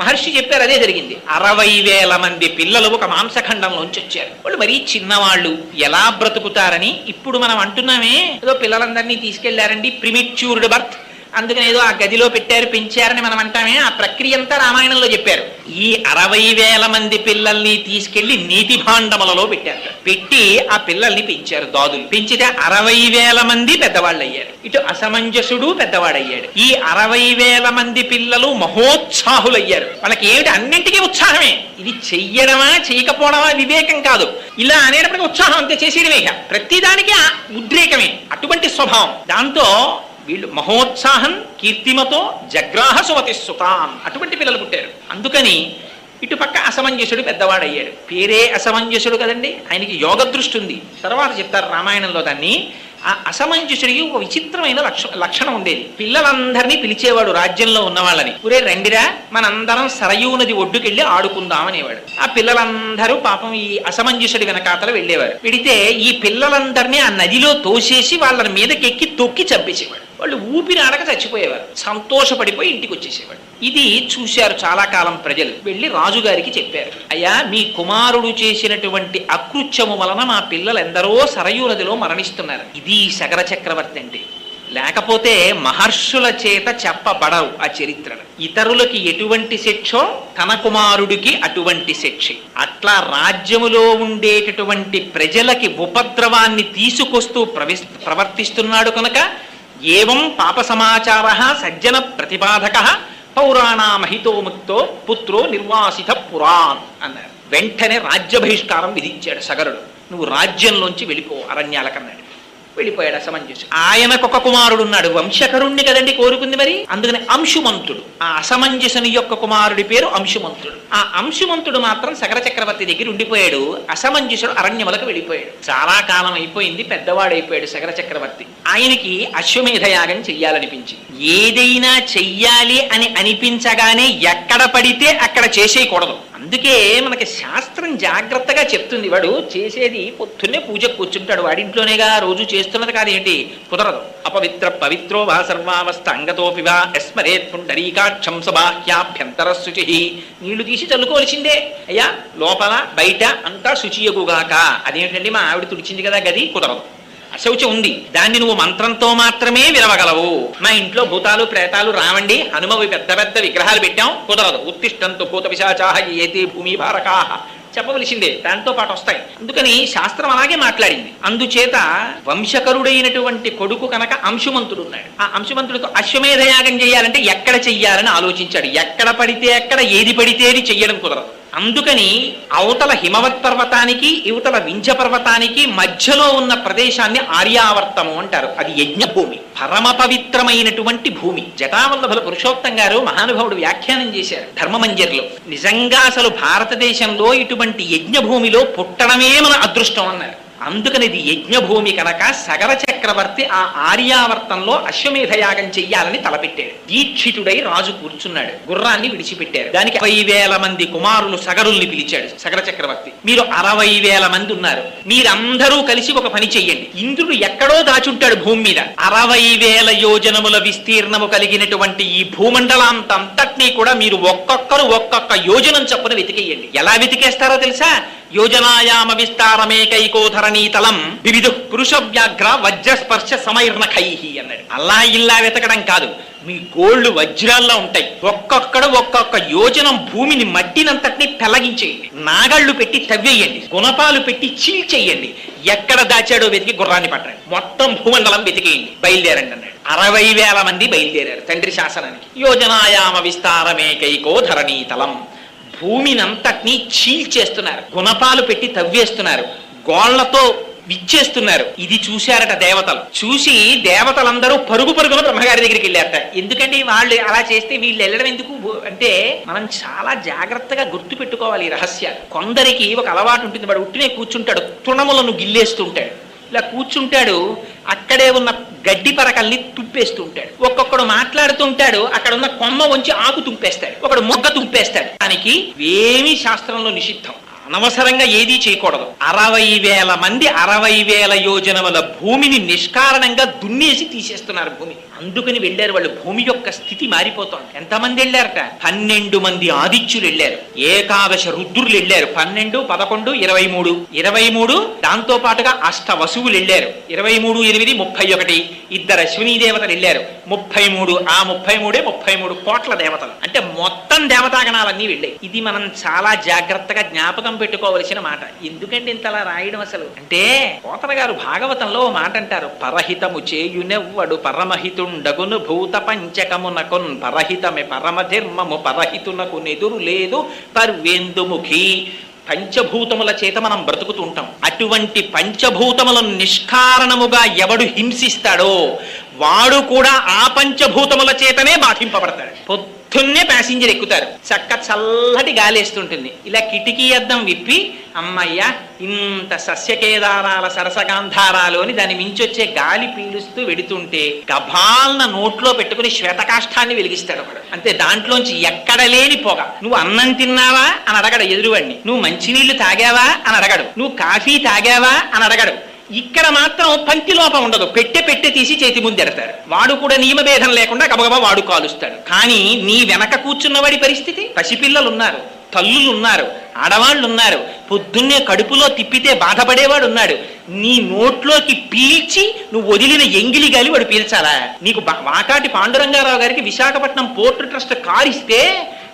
మహర్షి చెప్పారు, అదే జరిగింది. 60,000 మంది పిల్లలు ఒక మాంసఖండంలోంచి వచ్చారు. వాళ్ళు మరీ చిన్నవాళ్ళు, ఎలా బ్రతుకుతారని ఇప్పుడు మనం అంటున్నామే, ఏదో పిల్లలందరినీ తీసుకెళ్లారండి ప్రిమిచ్యూర్డ్ బర్త్, అందుకని ఏదో ఆ గదిలో పెట్టారు పెంచారని మనం అంటామే. ఆ ప్రక్రియ అంతా రామాయణంలో చెప్పారు. ఈ 60,000 మంది పిల్లల్ని తీసుకెళ్లి నీతి భాండములలో పెట్టారు. పెట్టి ఆ పిల్లల్ని పెంచారు దాదులు. పెంచితే 60,000 మంది పెద్దవాళ్ళు అయ్యారు. ఇటు అసమంజసుడు పెద్దవాడయ్యాడు. ఈ 60,000 మంది పిల్లలు మహోత్సాహులయ్యారు. వాళ్ళకి ఏమిటి? అన్నింటికీ ఉత్సాహమే. ఇది చెయ్యడమా చేయకపోవడమా వివేకం కాదు. ఇలా అనేటప్పటికీ ఉత్సాహం అంతే, చేసేయడమే. ప్రతిదానికి ఉద్రేకమే, అటువంటి స్వభావం. దాంతో వీళ్ళు మహోత్సాహం కీర్తిమతో జగ్రాహ సుమతి సుతాం, అటువంటి పిల్లలు పుట్టారు. అందుకని ఇటుపక్క అసమంజసుడు పెద్దవాడయ్యాడు. పేరే అసమంజసుడు కదండి, ఆయనకి యోగ దృష్టి ఉంది. తర్వాత చెప్తారు రామాయణంలో దాన్ని. ఆ అసమంజసుడికి ఒక విచిత్రమైన లక్షణం ఉండేది. పిల్లలందరినీ పిలిచేవాడు రాజ్యంలో ఉన్న వాళ్ళని. ఒరే రండిరా, మనందరం సరయూ నది ఒడ్డుకెళ్ళి ఆడుకుందాం అనేవాడు. ఆ పిల్లలందరూ పాపం ఈ అసమంజసుడి వెనకాతల వెళ్ళేవారు. వెడితే ఈ పిల్లలందరినీ ఆ నదిలో తోసేసి వాళ్ళ మీదకెక్కి తొక్కి చంపేసేవాడు. వాళ్ళు ఊపిరి ఆడక చచ్చిపోయేవారు. సంతోషపడిపోయి ఇంటికి వచ్చేసేవాడు. ఇది చూశారు చాలా కాలం ప్రజలు. వెళ్ళి రాజుగారికి చెప్పారు, అయ్యా మీ కుమారుడు చేసినటువంటి అకృత్యము వలన మా పిల్లలు ఎందరో సరయూ నదిలో మరణిస్తున్నారు. ఇది శగర చక్రవర్తి అంటే. లేకపోతే మహర్షుల చేత చెప్పబడవు ఆ చరిత్రలు. ఇతరులకి ఎటువంటి శిక్షో తన కుమారుడికి అటువంటి శిక్ష. అట్లా రాజ్యములో ఉండేటటువంటి ప్రజలకి ఉపద్రవాన్ని తీసుకొస్తూ ప్రవర్తిస్తున్నాడు కనుక ఏవం పాప సమాచార సజ్జన ప్రతిపాదక పౌరాణామహితో ముక్తో పుత్రో నిర్వాసిత పురాన్ అన్నారు. వెంటనే రాజ్య బహిష్కారం విధించాడు సగరుడు. నువ్వు రాజ్యంలోంచి వెళ్ళిపో అరణ్యాలకన్నాడు. వెళ్ళిపోయాడు అసమంజసు. ఆయనకొక కుమారుడు ఉన్నాడు, వంశకరుణ్ణి కదండి కోరుకుంది మరి. అందుకని అంశుమంతుడు, ఆ అసమంజసుని యొక్క కుమారుడి పేరు అంశుమంతుడు. ఆ అంశుమంతుడు మాత్రం సగర చక్రవర్తి దగ్గర ఉండిపోయాడు. అసమంజసుడు అరణ్యములకు వెళ్ళిపోయాడు. చాలా కాలం అయిపోయింది, పెద్దవాడైపోయాడు సగర చక్రవర్తి. ఆయనకి అశ్వమేధ యాగం చెయ్యాలనిపించింది. ఏదైనా చెయ్యాలి అని అనిపించగానే ఎక్కడ పడితే అక్కడ చేసేయకూడదు. అందుకే మనకి శాస్త్రం జాగ్రత్తగా చెప్తుంది. వాడు చేసేది పొద్దున్నే పూజకు కూర్చుంటాడు, వాడింట్లోనేగా రోజు చేస్తున్నది కాదు. ఏంటి కుదరదు. అపవిత్ర పవిత్రో వా సర్వావస్థ అంగతోపి వా యస్మరేత్ పుండరీకాక్షం సబాహ్యాభ్యంతర శుచి. నీళ్లు తీసి చల్లుకోవాల్సిందే. అయ్యా లోపల బయట అంతా శుచియగుగాక. అదేంటండి మా ఆవిడ తుడిచింది కదా గది, కుదరదు. అశౌచం ఉంది, దాన్ని నువ్వు మంత్రంతో మాత్రమే విరవగలవు. మా ఇంట్లో భూతాలు ప్రేతాలు రావండి, హనుమవి పెద్ద పెద్ద విగ్రహాలు పెట్టాం, కుదరదు. ఉత్తిష్టంతో భూత పిశాచాహ ఏతే భూమి భారకాహ చెప్పవలసిందే, దాంతో పాటు వస్తాయి. అందుకని శాస్త్రం అలాగే మాట్లాడింది. అందుచేత వంశకరుడైనటువంటి కొడుకు కనుక అంశుమంతుడు ఉన్నాడు. ఆ అంశుమంతుడికి అశ్వమేధ యాగం చేయాలంటే ఎక్కడ చెయ్యాలని ఆలోచించాడు. ఎక్కడ పడితే ఎక్కడ, ఏది పడితే అది చెయ్యడం కుదరదు. అందుకని అవతల హిమవత్ పర్వతానికి ఇవతల వింధ్య పర్వతానికి మధ్యలో ఉన్న ప్రదేశాన్ని ఆర్యావర్తము అంటారు. అది యజ్ఞ భూమి, పరమ పవిత్రమైనటువంటి భూమి. జటావల్లభుల పురుషోత్తం గారు మహానుభావుడు వ్యాఖ్యానం చేశారు ధర్మమంజరిలో. నిజంగా అసలు భారతదేశంలో ఇటువంటి యజ్ఞ భూమిలో పుట్టడమే మన అదృష్టం అన్నారు. అందుకని ఇది యజ్ఞభూమి కనుక సగర చక్రవర్తి ఆ ఆర్యావర్తంలో అశ్వమేధయాగం చెయ్యాలని తలపెట్టాడు. దీక్షితుడై రాజు కూర్చున్నాడు. గుర్రాన్ని విడిచిపెట్టారు. దానికి 60,000 మంది కుమారులు సగరుల్ని పిలిచాడు సగర చక్రవర్తి. మీరు 60,000 మంది ఉన్నారు, మీరందరూ కలిసి ఒక పని చెయ్యండి. ఇంద్రుడు ఎక్కడో దాచుంటాడు భూమి మీద. 60,000 యోజనముల విస్తీర్ణము కలిగినటువంటి ఈ భూమండలాంతంతటినీ కూడా మీరు ఒక్కొక్కరు ఒక్కొక్క యోజనం చొప్పున వెతికేయండి. ఎలా వెతికేస్తారో తెలుసా? యోజనాయామ విస్తారమేకైకోధరణీతలం వివిధ పురుష వ్యాఘ్ర వజ్రస్పర్శ సమైర్నఖైహి అన్నాడు. అలా ఇలా వెతకడం కాదు, మీ గోళ్లు వజ్రాల్లో ఉంటాయి. ఒక్కొక్క యోజనం భూమిని మట్టినంతటిని పెళ్లగించేయండి. నాగళ్లు పెట్టి తవ్వేయండి, గుణపాలు పెట్టి చీల్చేయండి. ఎక్కడ దాచాడో వెతికి గుర్రాన్ని పట్టండి. మొత్తం భూమండలం వెతికేయండి, బయలుదేరండి అన్నాడు. 60,000 మంది బయలుదేరారు తండ్రి శాసనానికి. యోజనాయామ విస్తారమేకైకో ధరణీతలం, భూమినంతటినీ చీల్చేస్తున్నారు, గుణపాలు పెట్టి తవ్వేస్తున్నారు, గోళ్లతో విచ్చేస్తున్నారు. ఇది చూశారట దేవతలు. చూసి దేవతలందరూ పరుగు పరుగున బ్రహ్మగారి దగ్గరికి వెళ్ళారట. ఎందుకంటే వాళ్ళు అలా చేస్తే వీళ్ళు వెళ్ళడం ఎందుకు అంటే, మనం చాలా జాగ్రత్తగా గుర్తు పెట్టుకోవాలి ఈ రహస్యాలు. కొందరికి ఒక అలవాటు ఉంటుంది, వాడు ఉట్టినే కూర్చుంటాడు, తృణములను గిల్లేస్తుంటాడు. ఇలా కూర్చుంటాడు, అక్కడే ఉన్న గడ్డి పరకల్ని తుప్పేస్తూ ఉంటాడు. ఒక్కొక్కడు మాట్లాడుతుంటాడు, అక్కడ ఉన్న కొమ్మ వంచి ఆకు తుంపేస్తాడు, ఒకడు మొగ్గ తుంపేస్తాడు. దానికి ఏమీ శాస్త్రంలో నిషిద్ధం, అనవసరంగా ఏదీ చేయకూడదు. 60,000 మంది 60,000 యోజనముల భూమిని నిష్కారణంగా దున్నేసి తీసేస్తున్నారు భూమిని. అందుకని వెళ్ళారు వాళ్ళు. భూమి యొక్క స్థితి మారిపోతోంది. ఎంతమంది వెళ్ళారట? 12 మంది ఆదిత్యులు వెళ్ళారు, ఏకాదశ రుద్రులు వెళ్ళారు. 12, 11, 23, 23 దాంతో పాటుగా అష్ట వసువులు వెళ్ళారు. 23, 8, 31 2 అశ్వినీ దేవతలు వెళ్ళారు. 33, ఆ 33 కోట్ల దేవతలు. అంటే మొత్తం దేవతాగణాలన్నీ వెళ్ళాయి. ఇది మనం చాలా జాగ్రత్తగా జ్ఞాపకం పెట్టుకోవలసిన మాట. ఎందుకంటే ఇంతలా రాయడం అసలు అంటే, పోతన గారు భాగవతంలో మాట అంటారు, పరహితము చేయునెవ్వడు పరమహితుండగును భూత పంచకమునకున్ పరహితమే పరమధర్మము పరహితునకు నెదురు లేదు పర్వేందుముఖి. పంచభూతముల చేత మనం బ్రతుకుతుంటాం. అటువంటి పంచభూతములను నిష్కారణముగా ఎవడు హింసిస్తాడో వాడు కూడా ఆ పంచభూతముల చేతనే బాధింపబడతాడు. పొద్దున్నే ప్యాసింజర్ ఎక్కుతారు, చక్క చల్లటి గాలేస్తుంటుంది. ఇలా కిటికీ అద్దం విప్పి, అమ్మయ్య ఇంత సస్యకేదారాల సరసగాంధారాలు అని దాని మించొచ్చే గాలి పీలుస్తూ వెడుతుంటే గభాలన నోట్లో పెట్టుకుని శ్వేతకాష్ఠాన్ని వెలిగిస్తాడు ఒకడు. అంతే, దాంట్లోంచి ఎక్కడ లేని పొగ. నువ్వు అన్నం తిన్నావా అని అడగడు ఎదురువాడిని, నువ్వు మంచినీళ్లు తాగావా అని అడగడు, నువ్వు కాఫీ తాగావా అని అడగడు. ఇక్కడ మాత్రం పంక్తి లోపం ఉండదు, పెట్టె తీసి చేతి ముందు ఎడతారు. వాడు కూడా నియమభేదం లేకుండా గబగబా వాడు కాలుస్తాడు. కానీ నీ వెనక కూర్చున్నవాడి పరిస్థితి, పసిపిల్లలు ఉన్నారు, తల్లులు ఉన్నారు, ఆడవాళ్ళు ఉన్నారు, పొద్దున్నే కడుపులో తిప్పితే బాధపడేవాడు ఉన్నాడు. నీ నోట్లోకి పీల్చి నువ్వు వదిలిన ఎంగిలి గాలి వాడు పీల్చాలా? నీకు వాకాటి పాండురంగారావు గారికి విశాఖపట్నం పోర్ట్ ట్రస్ట్ కారు ఇస్తే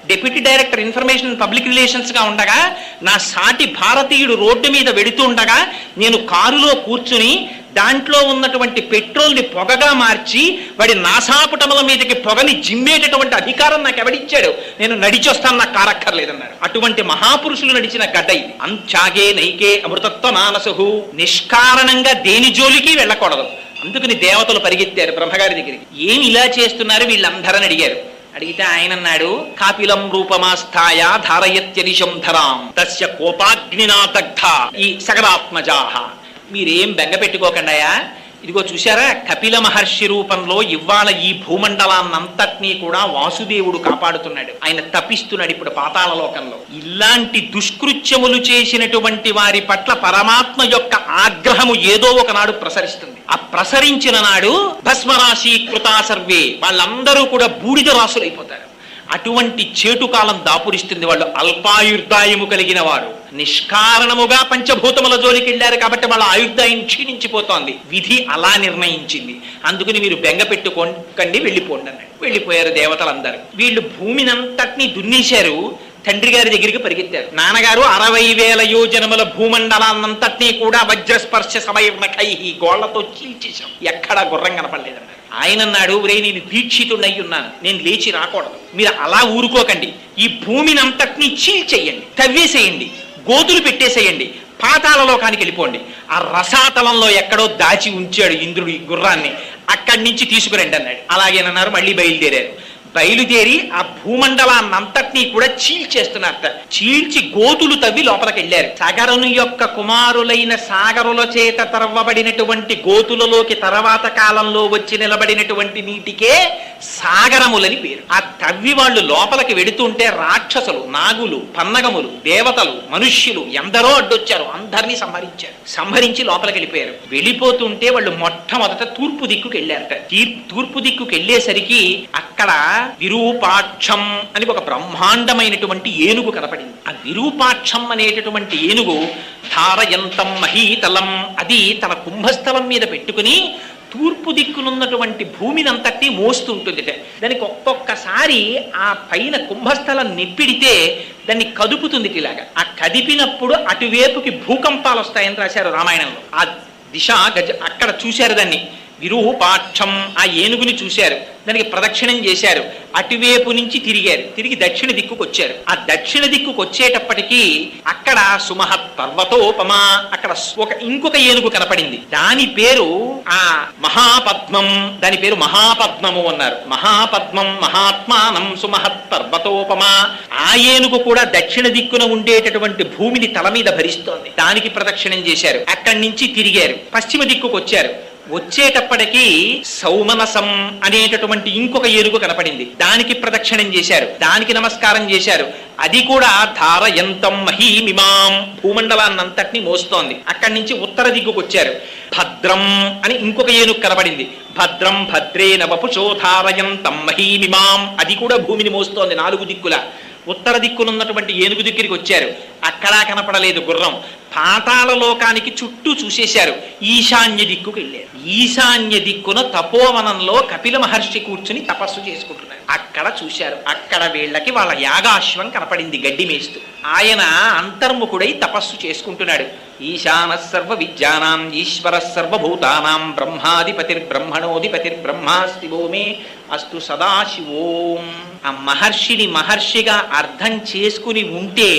deputy director information public relations గా ఉండగా, నా సాటి భారతీయుడు రోడ్డు మీద వెడుతూ ఉండగా నేను కారులో కూర్చుని దాంట్లో ఉన్నటువంటి పెట్రోల్ని పొగగా మార్చి వాడి నాసాపుటముల మీదకి పొగని జిమ్మేటటువంటి అధికారం నాకు ఎవడిచ్చాడు? నేను నడిచొస్తాను, నాకు కారక్కర్లేదన్నాడు. అటువంటి మహాపురుషులు నడిచిన గడ్డ ఇది. అంచాగే నైకే అమృతత్వ మానసు. నిష్కారణంగా దేని జోలికి వెళ్ళకూడదు. అందుకని దేవతలు పరిగెత్తారు బ్రహ్మగారి దగ్గరికి. ఏమి ఇలా చేస్తున్నారు వీళ్ళందరని అడిగారు. అడిగితే ఆయన అన్నాడు, కాపిలం రూపమాస్థాయ ధారయత్యనిశం ధరాం తస్య కోపాగ్నినా దగ్ధ ఈ సగరాత్మజాహ. మీరేం బెంగ పెట్టుకోకండాయా, ఇదిగో చూశారా, కపిల మహర్షి రూపంలో ఇవాళ ఈ భూమండలాన్నంతటినీ కూడా వాసుదేవుడు కాపాడుతున్నాడు. ఆయన తపిస్తున్నాడు ఇప్పుడు పాతాళ లోకంలో. ఇలాంటి దుష్కృత్యములు చేసినటువంటి వారి పట్ల పరమాత్మ యొక్క ఆగ్రహము ఏదో ఒకనాడు ప్రసరిస్తుంది. ఆ ప్రసరించిన నాడు భస్మరాశి కృతా సర్వే, వాళ్ళందరూ కూడా బూడిద రాసులైపోతారు. అటువంటి చేటుకాలం దాపురిస్తుంది. వాళ్ళు అల్పాయుర్దాయము కలిగిన వారు నిష్కారణముగా పంచభూతముల జోలికి వెళ్ళారు కాబట్టి వాళ్ళ ఆయుర్దాయం క్షీణించిపోతోంది. విధి అలా నిర్ణయించింది. అందుకని మీరు బెంగ పెట్టుకోకండి, వెళ్ళిపోండి అన్నాడు. వెళ్ళిపోయారు దేవతలందరూ. వీళ్ళు భూమినంతటినీ దున్నేశారు. తండ్రి గారి దగ్గరికి పరిగెత్తారు. నాన్నగారు 60,000 యోజనముల భూమండలాన్నంతటినీ కూడా వజ్రస్పర్శ సమయకై గోళ్లతో చీల్చేశాం, ఎక్కడా గుర్రం కనపడలేదన్నారు. ఆయన అన్నాడు, రే నేను దీక్షితుడై ఉన్నాను, నేను లేచి రాకూడదు, మీరు అలా ఊరుకోకండి, ఈ భూమిని అంతటినీ చీల్చేయండి, తవ్వేసేయండి, గోతులు పెట్టేసేయండి, పాతాళలోకానికి వెళ్ళిపోండి. ఆ రసాతలంలో ఎక్కడో దాచి ఉంచాడు ఇంద్రుడు ఈ గుర్రాన్ని, అక్కడి నుంచి తీసుకురండి అన్నాడు. అలాగేనన్నారు. మళ్ళీ బయలుదేరారు. బయలుదేరి ఆ భూమండలాన్నంతటినీ కూడా చీల్చేస్తున్నారట. చీల్చి గోతులు తవ్వి లోపలికి వెళ్ళారు. సగరుని యొక్క కుమారులైన సాగరుల చేత తవ్వబడినటువంటి గోతులలోకి తర్వాత కాలంలో వచ్చి నిలబడినటువంటి నీటికే సాగరములని పేరు. ఆ తవ్వి వాళ్ళు లోపలికి వెడుతుంటే రాక్షసులు, నాగులు, పన్నగములు, దేవతలు, మనుష్యులు ఎందరో అడ్డొచ్చారు. అందరినీ సంహరించి లోపలికి వెళ్ళిపోయారు. వెళ్ళిపోతుంటే వాళ్ళు మొట్టమొదట తూర్పు దిక్కుకి వెళ్ళారట. తూర్పు దిక్కుకి వెళ్ళేసరికి అక్కడ విరూపాక్షం అని ఒక బ్రహ్మాండమైనటువంటి ఏనుగు కనపడింది. ఆ విరూపాక్షం అనేటటువంటి ఏనుగు ధారయంతం మహీతలం, అది తన కుంభస్థలం మీద పెట్టుకుని తూర్పు దిక్కునున్నటువంటి భూమిని అంతటి మోస్తుంటుంది. దానికి ఒక్కొక్కసారి ఆ పైన కుంభస్థలం నెప్పిడితే దాన్ని కదుపుతుంది. ఇలాగా ఆ కదిపినప్పుడు అటువైపుకి భూకంపాలు వస్తాయని రాశారు రామాయణంలో. ఆ దిశ అక్కడ చూశారు దాన్ని విరూపాక్షం, ఆ ఏనుగుని చూశారు, దానికి ప్రదక్షిణం చేశారు, అటువైపు నుంచి తిరిగి దక్షిణ దిక్కుకు వచ్చారు. ఆ దక్షిణ దిక్కుకు వచ్చేటప్పటికీ అక్కడ సుమహత్ పర్వతోపమా, అక్కడ ఇంకొక ఏనుగు కనపడింది. దాని పేరు ఆ మహాపద్మం, దాని పేరు మహాపద్మము అన్నారు. మహాపద్మం మహాత్మానం సుమహత్ పర్వతోపమా. ఆ ఏనుగు కూడా దక్షిణ దిక్కున ఉండేటటువంటి భూమిని తల మీద భరిస్తోంది. దానికి ప్రదక్షిణం చేశారు. అక్కడి నుంచి తిరిగారు, పశ్చిమ దిక్కుకు వచ్చారు. వచ్చేటప్పటికి సౌమనసం అనేటటువంటి ఇంకొక ఏనుగు కనపడింది. దానికి ప్రదక్షిణం చేశారు, దానికి నమస్కారం చేశారు. అది కూడా ధారయంతం మహీమిమాం, భూమండలాన్నంతటినీ మోస్తోంది. అక్కడి నుంచి ఉత్తర దిక్కుకు వచ్చారు. భద్రం అని ఇంకొక ఏనుగు కనపడింది. భద్రం భద్రేన వపుషో ధారయంతం మహీమిమాం, అది కూడా భూమిని మోస్తోంది 4 దిక్కుల. ఉత్తర దిక్కునున్నటువంటి ఏనుగు దగ్గరికి వచ్చారు. అక్కడా కనపడలేదు గుర్రం. పాతాళ లోకానికి చుట్టూ చూసేశారు. ఈశాన్య దిక్కుకు వెళ్ళారు. ఈశాన్య దిక్కున తపోవనంలో కపిల మహర్షి కూర్చుని తపస్సు చేసుకుంటున్నారు. అక్కడ చూశారు. అక్కడ వీళ్ళకి వాళ్ళ యాగాశ్వం కనపడింది గడ్డి మేస్తూ. ఆయన అంతర్ముఖుడై తపస్సు చేసుకుంటున్నాడు. ఈశాన సర్వ విద్యానాం ఈశ్వర సర్వభూతానాం బ్రహ్మాధిపతిర్బ్రహ్మణోధిపతిర్బ్రహ్మాస్తి ఓమే అస్తు సదాశివోం. ఆ మహర్షిని మహర్షిగా అర్థం చేసుకుని ఉంటే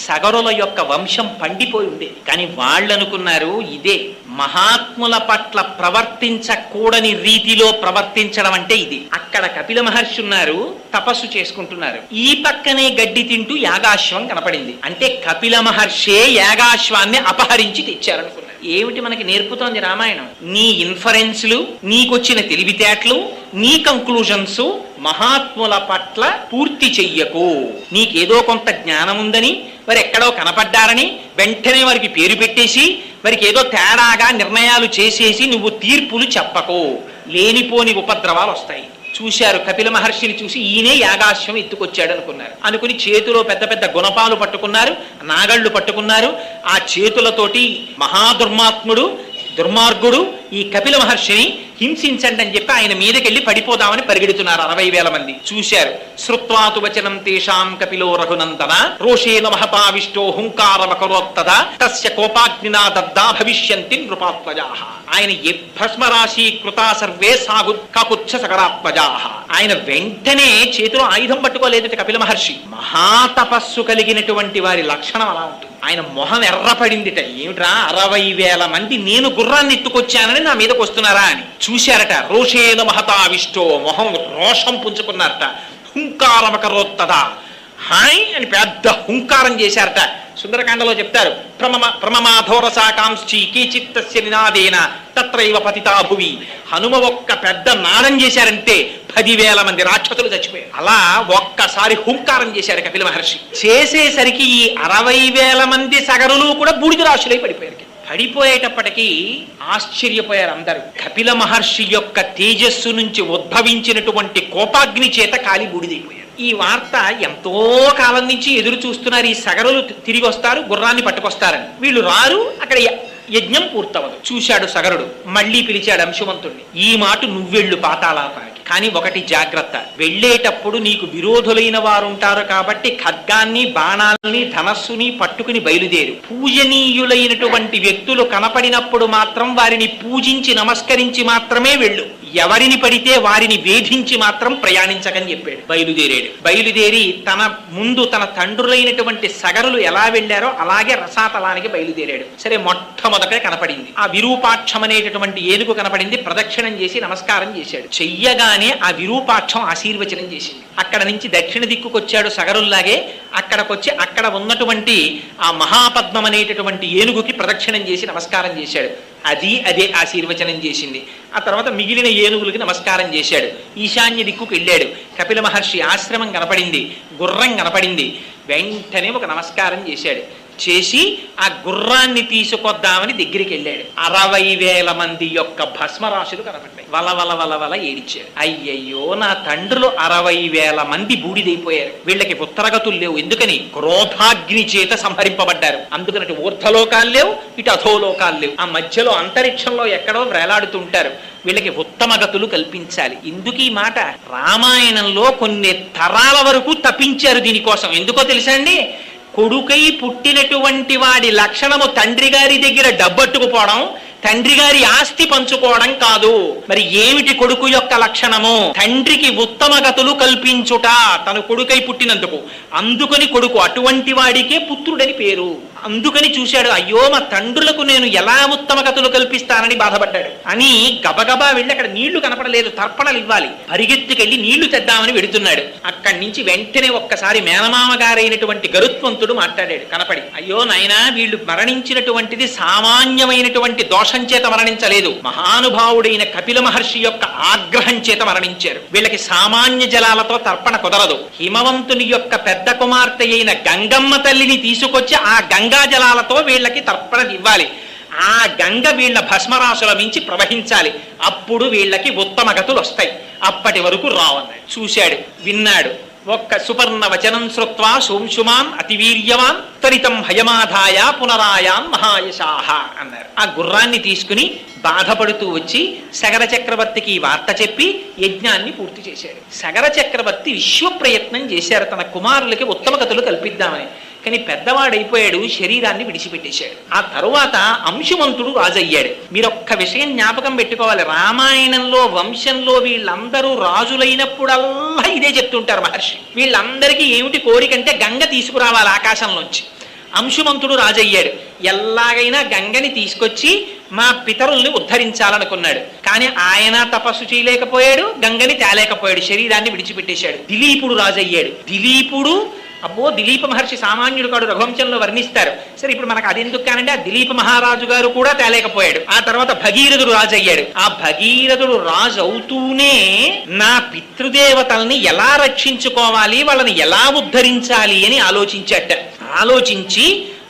సగరుల యొక్క వంశం పండిపోయి ఉండేది. కానీ వాళ్ళు అనుకున్నారు ఇదే మహాత్ముల పట్ల ప్రవర్తించకూడని రీతిలో ప్రవర్తించడం అంటే ఇది. అక్కడ కపిల మహర్షి ఉన్నారు, తపస్సు చేసుకుంటున్నారు. ఈ పక్కనే గడ్డి తింటూ యాగాశ్వం కనపడింది. అంటే కపిల మహర్షే యాగాశ్వాన్ని అపహరించి తెచ్చారనుకున్నారు. ఏమిటి మనకి నేర్పుతోంది రామాయణం? నీ ఇన్ఫరెన్స్లు, నీకొచ్చిన తెలివితేటలు, నీ కంక్లూజన్స్ మహాత్ముల పట్ల పూర్తి చెయ్యకు. నీకేదో కొంత జ్ఞానం ఉందని, వారు ఎక్కడో కనపడ్డారని వెంటనే వారికి పేరు పెట్టేసి వారికి ఏదో తేడాగా నిర్ణయాలు చేసేసి నువ్వు తీర్పులు చెప్పకు. లేనిపోని ఉపద్రవాలు వస్తాయి. చూశారు కపిల మహర్షిని చూసి ఈయనే యాగాశ్వం ఎత్తుకొచ్చాడు అనుకుని చేతిలో పెద్ద పెద్ద గుణపాలు పట్టుకున్నారు, నాగళ్ళు పట్టుకున్నారు. ఆ చేతులతోటి దుర్మార్గుడు ఈ కపిల మహర్షిని హింసించండి అని చెప్పి ఆయన మీదకెళ్ళి పడిపోదామని పరిగెడుతున్నారు 60,000 మంది. చూశారు. శ్రుత్వాతు వచనం తేషాం కపిలో రఘునందన రోషేన మహతావిష్టో హుంకారమకరోత్తద తస్య కోపాగ్నినా దగ్ధా భవిష్యంతి నృపాత్మజాః. ఆయన భస్మరాశి కృతా సర్వే సాగు కాకుచ్చ సగరాత్మజాః. ఆయన వెంటనే చేతిలో ఆయుధం పట్టుకోలేదట కపిల మహర్షి. మహాతపస్సు కలిగినటువంటి వారి లక్షణం అలా ఉంటుంది. ఆయన మొహం ఎర్రపడిందిట. ఏమిట్రా 60,000 మంది నేను గుర్రాన్ని ఎత్తుకొచ్చానని నా మీదకి వస్తున్నారా అని చూశారట. రోషేన మహతావిష్టో, మొహం రోషం పుంజుకున్నారట. హుంకారమకరోత్తదా, హాయ్ అని పెద్ద హుంకారం చేశారట. సుందరకాండలో చెప్తారు, ప్రమమాధోరసాకాంక్షి కేచిత్తస్య నినాదేన తత్రైవ పతితా భువి. హనుమ ఒక్క పెద్ద నాదం చేశారంటే 10,000 మంది రాక్షసులు చచ్చిపోయారు. అలా ఒక్కసారి హుంకారం చేశారు కపిల మహర్షి. చేసేసరికి ఈ 60,000 మంది సగరులు కూడా బూడిద రాశులై పడిపోయారు. పడిపోయేటప్పటికీ ఆశ్చర్యపోయారు అందరూ. కపిల మహర్షి యొక్క తేజస్సు నుంచి ఉద్భవించినటువంటి కోపాగ్ని చేత కాలి బూడిదైపోయారు. ఈ వార్త ఎంతో కాలం నుంచి ఎదురు చూస్తున్నారు. ఈ సగరులు తిరిగి వస్తారు, గుర్రాన్ని పట్టుకొస్తారని. వీళ్ళు రారు, అక్కడ యజ్ఞం పూర్తవదు. చూశాడు సగరుడు, మళ్ళీ పిలిచాడు అంశుమంతుణ్ణి. ఈ మాట నువ్వెళ్ళు పాతాళానికి. కానీ ఒకటి జాగ్రత్త, వెళ్ళేటప్పుడు నీకు విరోధులైన వారు ఉంటారు కాబట్టి ఖడ్గాన్ని బాణాలని ధనస్సుని పట్టుకుని బయలుదేరు. పూజనీయులైనటువంటి వ్యక్తులు కనపడినప్పుడు మాత్రం వారిని పూజించి నమస్కరించి మాత్రమే వెళ్ళు. ఎవరిని పడితే వారిని వేధించి మాత్రం ప్రయాణించకని చెప్పాడు. బయలుదేరి తన ముందు తన తండ్రులైనటువంటి సగరులు ఎలా వెళ్ళారో అలాగే రసాతలానికి బయలుదేరాడు. సరే, మొట్టమొదట కనపడింది ఆ విరూపాక్షం అనేటటువంటి ఏనుగు కనపడింది. ప్రదక్షిణం చేసి నమస్కారం చేశాడు. చెయ్యగానే ఆ విరూపాక్షం ఆశీర్వచనం చేసింది. అక్కడ నుంచి దక్షిణ దిక్కుకొచ్చాడు సగరుల్లాగే. అక్కడికొచ్చి అక్కడ ఉన్నటువంటి ఆ మహాపద్మం అనేటటువంటి ఏనుగుకి ప్రదక్షిణం చేసి నమస్కారం చేశాడు. అదే ఆశీర్వచనం చేసింది. ఆ తర్వాత మిగిలిన ఏనుగులకి నమస్కారం చేశాడు. ఈశాన్య దిక్కుకు వెళ్ళాడు. కపిల మహర్షి ఆశ్రమం కనపడింది, గుర్రం కనపడింది. వెంటనే ఒక నమస్కారం చేశాడు. చేసి ఆ గుర్రాన్ని తీసుకొద్దామని దగ్గరికి వెళ్ళాడు. 60,000 మంది యొక్క భస్మరాశులు కనపడ్డాయి. వల ఏడిచాడు. అయ్యయ్యో, నా తండ్రులు 60,000 మంది బూడిదైపోయారు. వీళ్ళకి ఉత్తరగతులు లేవు. ఎందుకని? క్రోధాగ్ని చేత సంహరింపబడ్డారు. అందుకని ఊర్ధ్వలోకాలు లేవు, ఇటు అధోలోకాలు లేవు. ఆ మధ్యలో అంతరిక్షంలో ఎక్కడో వేలాడుతుంటారు. వీళ్ళకి ఉత్తమ గతులు కల్పించాలి. ఎందుకు ఈ మాట? రామాయణంలో కొన్ని తరాల వరకు తప్పించారు దీనికోసం. ఎందుకో తెలుసా అండి? కొడుకై పుట్టినటువంటి వాడి లక్షణము తండ్రి గారి దగ్గర డబ్బట్టుకుపోవడం, తండ్రి గారి ఆస్తి పంచుకోవడం కాదు. మరి ఏమిటి కొడుకు యొక్క లక్షణము? తండ్రికి ఉత్తమ గతులు కల్పించుట, తన కొడుకై పుట్టినందుకు. అందుకని కొడుకు అటువంటి వాడికే పుత్రుడని పేరు. అందుకని చూశాడు, అయ్యో మా తండ్రులకు నేను ఎలా ఉత్తమ గతులు కల్పిస్తానని బాధపడ్డాడు. అని గబగబా వెళ్ళి అక్కడ నీళ్లు కనపడలేదు, తర్పణలు ఇవ్వాలి. పరిగెత్తుకెళ్ళి నీళ్లు తెద్దామని వెడుతున్నాడు. అక్కడి నుంచి వెంటనే ఒక్కసారి మేనమామ గారైనటువంటి గరుత్మంతుడు మాట్లాడాడు కనపడి. అయ్యో నాయనా, వీళ్ళు మరణించినటువంటిది సామాన్యమైనటువంటి దోషం చేత మరణించలేదు, మహానుభావుడైన కపిల మహర్షి యొక్క ఆగ్రహం చేత మరణించారు. వీళ్ళకి సామాన్య జలాలతో తర్పణ కుదరదు. హిమవంతుని యొక్క పెద్ద కుమార్తె అయిన గంగమ్మ తల్లిని తీసుకొచ్చి ఆ గంగా జలాలతో వీళ్ళకి తర్పణ ఇవ్వాలి. ఆ గంగ వీళ్ళ భస్మరాశుల మించి ప్రవహించాలి. అప్పుడు వీళ్ళకి ఉత్తమ గతులు వస్తాయి. అప్పటి వరకు రావన్నాడు. చూశాడు, విన్నాడు. ఒక్క సుపర్ణ వచనం శ్రుత్వా సోంశుమాన్ అతివీర్యవాన్ త్వరితం హయమాధాయ పునరాయాన్ మహాయశాహ అన్నారు. ఆ గుర్రాన్ని తీసుకుని బాధపడుతూ వచ్చి సగర చక్రవర్తికి ఈ వార్త చెప్పి యజ్ఞాన్ని పూర్తి చేశాడు. సగర చక్రవర్తి విశ్వ ప్రయత్నం చేశారు తన కుమారులకి ఉత్తమ గతులు కల్పిద్దామని. కానీ పెద్దవాడైపోయాడు, శరీరాన్ని విడిచిపెట్టేశాడు. ఆ తరువాత అంశుమంతుడు రాజయ్యాడు. మీరొక్క విషయం జ్ఞాపకం పెట్టుకోవాలి. రామాయణంలో వంశంలో వీళ్ళందరూ రాజులైనప్పుడల్లా ఇదే చెప్తుంటారు మహర్షి. వీళ్ళందరికీ ఏమిటి కోరికంటే గంగ తీసుకురావాలి ఆకాశంలోంచి. అంశుమంతుడు రాజయ్యాడు. ఎలాగైనా గంగని తీసుకొచ్చి మా పితరుల్ని ఉద్ధరించాలనుకున్నాడు. కానీ ఆయన తపస్సు చేయలేకపోయాడు, గంగని తేలేకపోయాడు, శరీరాన్ని విడిచిపెట్టేశాడు. దిలీపుడు రాజయ్యాడు. దిలీపుడు దిలీప మహర్షి సామాన్యుడు కాడు, రఘువంశంలో వర్ణిస్తారు. సరే, ఇప్పుడు మనకు అది ఎందుకు కానంటే ఆ దిలీప మహారాజు గారు కూడా తేలేకపోయాడు. ఆ తర్వాత భగీరథుడు రాజు అయ్యాడు. ఆ భగీరథుడు రాజు అవుతూనే నా పితృదేవతల్ని ఎలా రక్షించుకోవాలి, వాళ్ళని ఎలా ఉద్ధరించాలి అని ఆలోచించాట. ఆలోచించి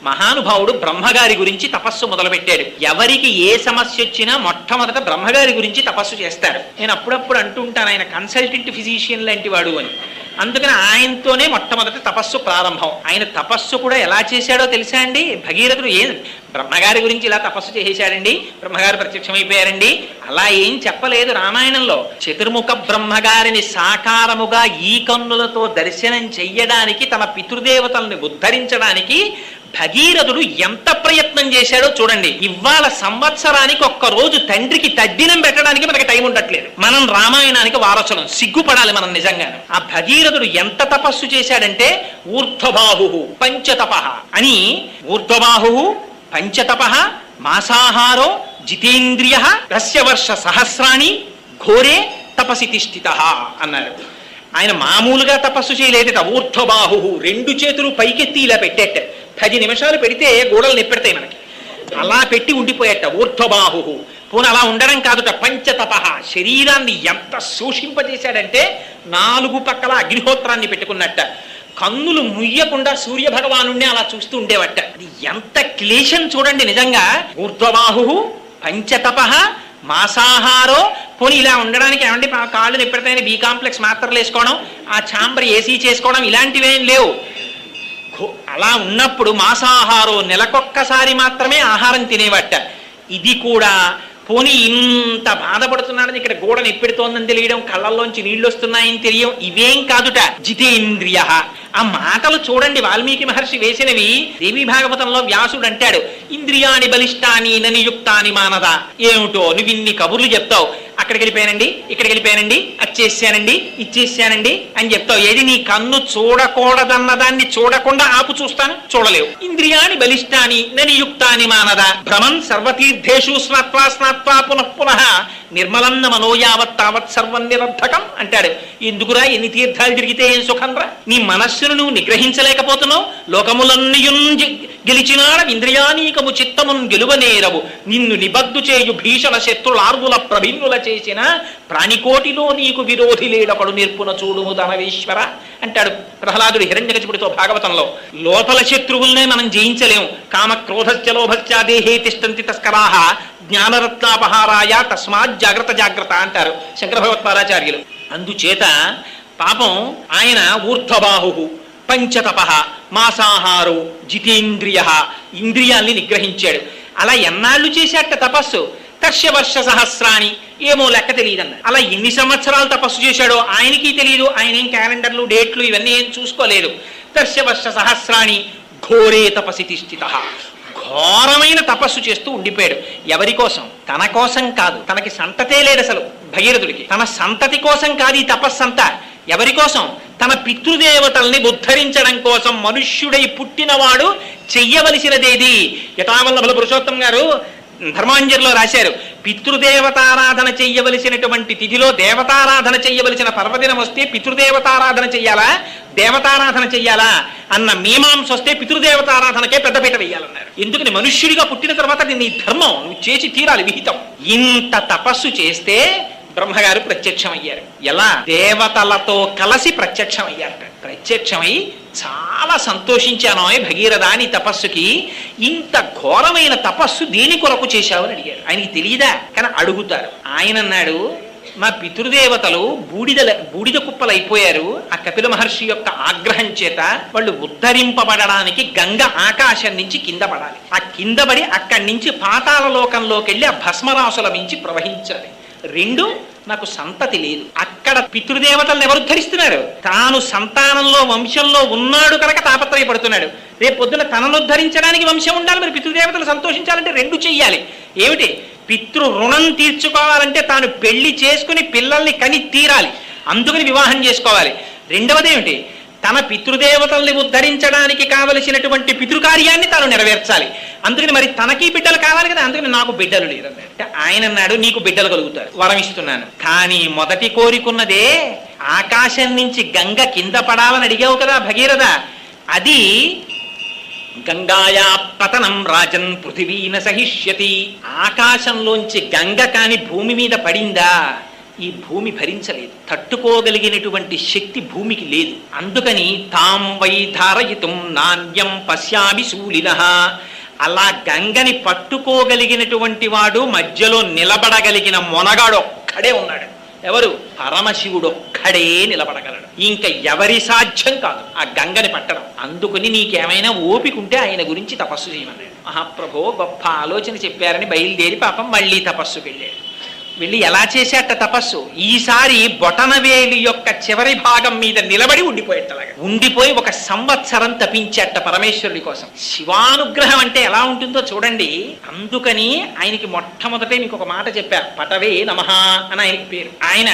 మహానుభావుడు బ్రహ్మగారి గురించి తపస్సు మొదలుపెట్టాడు. ఎవరికి ఏ సమస్య వచ్చినా మొట్టమొదట బ్రహ్మగారి గురించి తపస్సు చేస్తారు. నేను అప్పుడప్పుడు అంటూ ఉంటాను, ఆయన కన్సల్టెంట్ ఫిజిషియన్ లాంటి వాడు అని. అందుకని ఆయనతోనే మొట్టమొదటి తపస్సు ప్రారంభం. ఆయన తపస్సు కూడా ఎలా చేశాడో తెలుసా అండి? భగీరథుడు బ్రహ్మగారి గురించి ఇలా తపస్సు చేసేశాడండి, బ్రహ్మగారు ప్రత్యక్షమైపోయారండి అలా ఏం చెప్పలేదు రామాయణంలో. చతుర్ముఖ బ్రహ్మగారిని సాకారముగా ఈ కన్నులతో దర్శనం చెయ్యడానికి, తన పితృదేవతల్ని ఉద్ధరించడానికి భగీరథుడు ఎంత ప్రయత్నం చేశాడో చూడండి. ఇవాళ సంవత్సరానికి ఒక్కరోజు తండ్రికి తద్దినం పెట్టడానికి మనకి టైం ఉండట్లేదు. మనం రామాయణానికి వారసులం, సిగ్గుపడాలి మనం నిజంగానే. ఆ భగీరథుడు ఎంత తపస్సు చేశాడంటే ఊర్ధ్వబాహు పంచతప అని, ఊర్ధ్వబాహు పంచతప మాసాహారో జితేంద్రియ రస్యవర్ష సహస్రాణి ఘోరే తపసి తిష్ఠిత అన్నారు. ఆయన మామూలుగా తపస్సు చేయలేదట. ఊర్ధ్వబాహు 2 చేతులు పైకెత్తి ఇలా పెట్టేట. 10 నిమిషాలు పెడితే గోడలు నెప్పెడతాయి మనకి. అలా పెట్టి ఉండిపోయేట ఊర్ధ్వబాహు. పోనీ అలా ఉండడం కాదుట, పంచతప. శరీరాన్ని ఎంత సూషింపజేశాడంటే 4 పక్కల అగ్నిహోత్రాన్ని పెట్టుకున్నట్ట. కన్నులు ముయ్యకుండా సూర్య భగవానుణ్ణి అలా చూస్తూ ఉండేవట. అది ఎంత క్లేశం చూడండి నిజంగా. ఊర్ధ్వబాహు పంచతప మాసాహారో. పోనీ ఇలా ఉండడానికి ఏమంటే కాళ్ళు నెప్పెడతాయని బి కాంప్లెక్స్ మాత్రలు వేసుకోవడం, ఆ ఛాంబర్ ఏసీ చేసుకోవడం ఇలాంటివేం లేవు. అలా ఉన్నప్పుడు మాసాహారో నెలకొక్కసారి మాత్రమే ఆహారం తినేవట. ఇది కూడా పోనీ ఇంత బాధపడుతున్నాడని ఇక్కడ గోడ నెప్పెడుతోందని తెలియడం, కళ్ళల్లోంచి నీళ్లు వస్తున్నాయని తెలియడం ఇవేం కాదుట. జితేంద్రియ. ఆ మాటలు చూడండి, వాల్మీకి మహర్షి వేసినవి. దేవీ భాగవతంలో వ్యాసుడు అంటాడు, ఇంద్రియాని బలిష్టాని ననియుక్తాని మానద. ఏమిటో నువ్వు ఇన్ని కబుర్లు చెప్తావు, అక్కడికి వెళ్ళిపోయానండి, ఇక్కడికి వెళ్ళిపోయానండి, అది చేశానండి, ఇచ్చేసానండి అని చెప్తావు. ఏది నీ కన్ను చూడకూడదన్న దాన్ని చూడకుండా ఆపు చూస్తాను, చూడలేవు. ఇంద్రియాని బలిష్టాని ననియుక్తాని మానద. భ్రమన్ సర్వతీర్థేషు స్నాత్వా స్నాత్వా పునః పునః నిర్మలన్న మనోయావత్ తావత్ సర్వం నిరర్థకం అంటాడు. ఎందుకురా ఎన్ని తీర్థాలు తిరిగితే ఏం సుఖంరా? నీ మనస్సును నువ్వు నిగ్రహించలేకపోతున్నావు. లోకములన్నయున్ గెలిచినాడ ఇంద్రియానీకము చిత్తమున్ గెలువనేరవు. నిన్ను నిబద్దు చేయు భీషణ శత్రులార్వుల ప్రభిన్నుల చేసిన ప్రాణికోటిలో నీకు విరోధి లేడపడు నిర్పున చూడుము ధనవేశ్వర అంటాడు ప్రహ్లాదుడు హిరణ్యకశిపుడితో భాగవతంలో. లోపల శత్రువుల్నే మనం జయించలేము. కామ క్రోధశ్చ లోభశ్చ దేహే తిష్టంతి తస్కరాహ జ్ఞానరత్నాపహారాయ తస్మాత్ జాగ్రత్త జాగ్రత్త అంటారు శంకర భగవత్పాదాచార్యులు. అందుచేత పాపం ఆయన ఊర్ధ్వబాహు పంచతప మాసాహారు జితేంద్రియ, ఇంద్రియాల్ని నిగ్రహించాడు. అలా ఎన్నాళ్ళు చేశాట తపస్సు? తర్షవర్ష సహస్రాణి, ఏమో లెక్క తెలియదన్న. అలా ఎన్ని సంవత్సరాలు తపస్సు చేశాడో ఆయనకి తెలియదు. ఆయన ఏం క్యాలెండర్లు డేట్లు ఇవన్నీ ఏం చూసుకోలేదు. తర్షవర్ష సహస్రాణి ఘోరే తపసి తిష్ఠిత. ఘోరమైన తపస్సు చేస్తూ ఉండిపోయాడు. ఎవరి కోసం? తన కోసం కాదు. తనకి సంతతే లేదు అసలు భగీరథుడికి. తన సంతతి కోసం కాదు ఈ తపస్సంతా. ఎవరి కోసం? తన పితృదేవతల్ని ఉద్ధరించడం కోసం. మనుష్యుడై పుట్టినవాడు చెయ్యవలసినదేది. యథావల్లభుల పురుషోత్తం గారు ధర్మాంజలిలో రాశారు, పితృదేవతారాధన చెయ్యవలసినటువంటి తిథిలో దేవతారాధన చెయ్యవలసిన పర్వదినం వస్తే పితృదేవతారాధన చెయ్యాలా దేవతారాధన చెయ్యాలా అన్న మీమాంస వస్తే పితృదేవతారాధనకే పెద్దపీట వేయాలన్నారు. ఎందుకని? మనుష్యుడిగా పుట్టిన తర్వాత నీ ధర్మం నువ్వు చేసి తీరాలి, విహితం. ఇంత తపస్సు చేస్తే బ్రహ్మగారు ప్రత్యక్షమయ్యారు. ఎలా? దేవతలతో కలిసి ప్రత్యక్షమయ్యారట. ప్రత్యక్షమై చాలా సంతోషించాను భగీరథ నీ తపస్సుకి. ఇంత ఘోరమైన తపస్సు దేని కొరకు చేశావు అని అడిగారు. ఆయనకి తెలియదా? కానీ అడుగుతారు. ఆయన అన్నాడు, మా పితృదేవతలు బూడిద కుప్పలు అయిపోయారు. ఆ కపిల మహర్షి యొక్క ఆగ్రహం చేత వాళ్ళు ఉద్ధరింపబడడానికి గంగ ఆకాశం నుంచి కింద పడాలి. ఆ కింద పడి అక్కడి నుంచి పాతాళ లోకంలోకి వెళ్ళి ఆ భస్మరాసుల మించి ప్రవహించాలి. రెండు, నాకు సంతతి లేదు. అక్కడ పితృదేవతలను ఎవరు ఉద్ధరిస్తున్నారు? తాను సంతానంలో వంశంలో ఉన్నాడు కనుక తాపత్రయపడుతున్నాడు. రేపు పొద్దున తనను ఉద్ధరించడానికి వంశం ఉండాలి. మరి పితృదేవతలు సంతోషించాలంటే రెండు చెయ్యాలి. ఏమిటి? పితృ రుణం తీర్చుకోవాలంటే తాను పెళ్లి చేసుకుని పిల్లల్ని కని తీరాలి. అందుకని వివాహం చేసుకోవాలి. రెండవది ఏమిటి? తన పితృదేవతల్ని ఉద్ధరించడానికి కావలసినటువంటి పితృకార్యాన్ని తాను నెరవేర్చాలి. అందుకని మరి తనకి బిడ్డలు కావాలి కదా. అందుకని నాకు బిడ్డలు లేరన్నాడు. ఆయన అన్నాడు, నీకు బిడ్డలు కలుగుతారు, వరం ఇస్తున్నాను. కానీ మొదటి కోరికున్నదే ఆకాశం నుంచి గంగ కింద పడాలని అడిగావు కదా భగీరథ. అది గంగాయా పతనం రాజన్ పృథివీన సహిష్యతి. ఆకాశంలోంచి గంగ కాని భూమి మీద పడిందా ఈ భూమి భరించలేదు. తట్టుకోగలిగినటువంటి శక్తి భూమికి లేదు. అందుకని తాం వై ధారయితుం నాణ్యం పశ్యామి శూలినః. అలా గంగని పట్టుకోగలిగినటువంటి వాడు మధ్యలో నిలబడగలిగిన మొనగాడు ఒక్కడే ఉన్నాడు. ఎవరు? పరమశివుడు ఒక్కడే నిలబడగలడు. ఇంకా ఎవరి సాధ్యం కాదు ఆ గంగని పట్టడం. అందుకని నీకేమైనా ఓపిక ఉంటే ఆయన గురించి తపస్సు చేయమన్నాడు. మహాప్రభో గొప్ప ఆలోచన చెప్పారని బయలుదేరి పాపం మళ్ళీ తపస్సుకి వెళ్ళాడు. వెళ్ళి ఎలా చేసేట తపస్సు? ఈసారి బొటనవేలి యొక్క చివరి భాగం మీద నిలబడి ఉండిపోయేటలాగా ఉండిపోయి 1 సంవత్సరం తపించేట పరమేశ్వరుడి కోసం. శివానుగ్రహం అంటే ఎలా ఉంటుందో చూడండి. అందుకని ఆయనకి మొట్టమొదటే మీకు ఒక మాట చెప్పారు, పటవే నమః అని ఆయనకి పేరు. ఆయన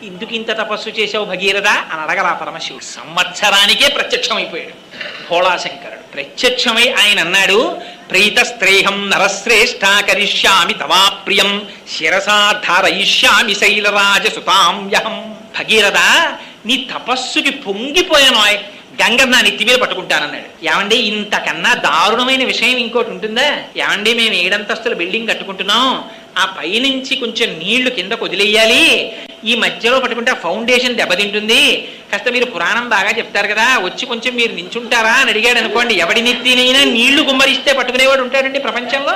ఇందుకు ఇంత తపస్సు చేసావు భగీరథ అని అడగల పరమశివుడు. సంవత్సరానికే ప్రత్యక్షమైపోయాడు భోళాశంకరుడు. ప్రత్యక్షమై ఆయన అన్నాడు, ప్రీతస్త్రేహం నరశ్రేష్ఠ కరిష్యామి తవా ప్రియం శిరసా ధారయిష్యామి శైలరాజసుతాంయహం. భగీరథ నీ తపస్సుకి పొంగిపోయాను, గంగ నా నెత్తి మీద పట్టుకుంటానన్నాడు. ఏమండి ఇంతకన్నా దారుణమైన విషయం ఇంకోటి ఉంటుందా? ఏమండి మేము 7 అంతస్తుల బిల్డింగ్ కట్టుకుంటున్నాం, ఆ పైనుంచి కొంచెం నీళ్లు కిందకు వదిలేయాలి, ఈ మధ్యలో పట్టుకుంటే ఆ ఫౌండేషన్ దెబ్బతింటుంది, కాస్త మీరు పురాణం బాగా చెప్తారు కదా, వచ్చి కొంచెం మీరు నించుంటారా అని అడిగాడు అనుకోండి. ఎవడి నెత్తినైనా నీళ్లు గుమ్మరిస్తే పట్టుకునేవాడు ఉంటాడండి ప్రపంచంలో.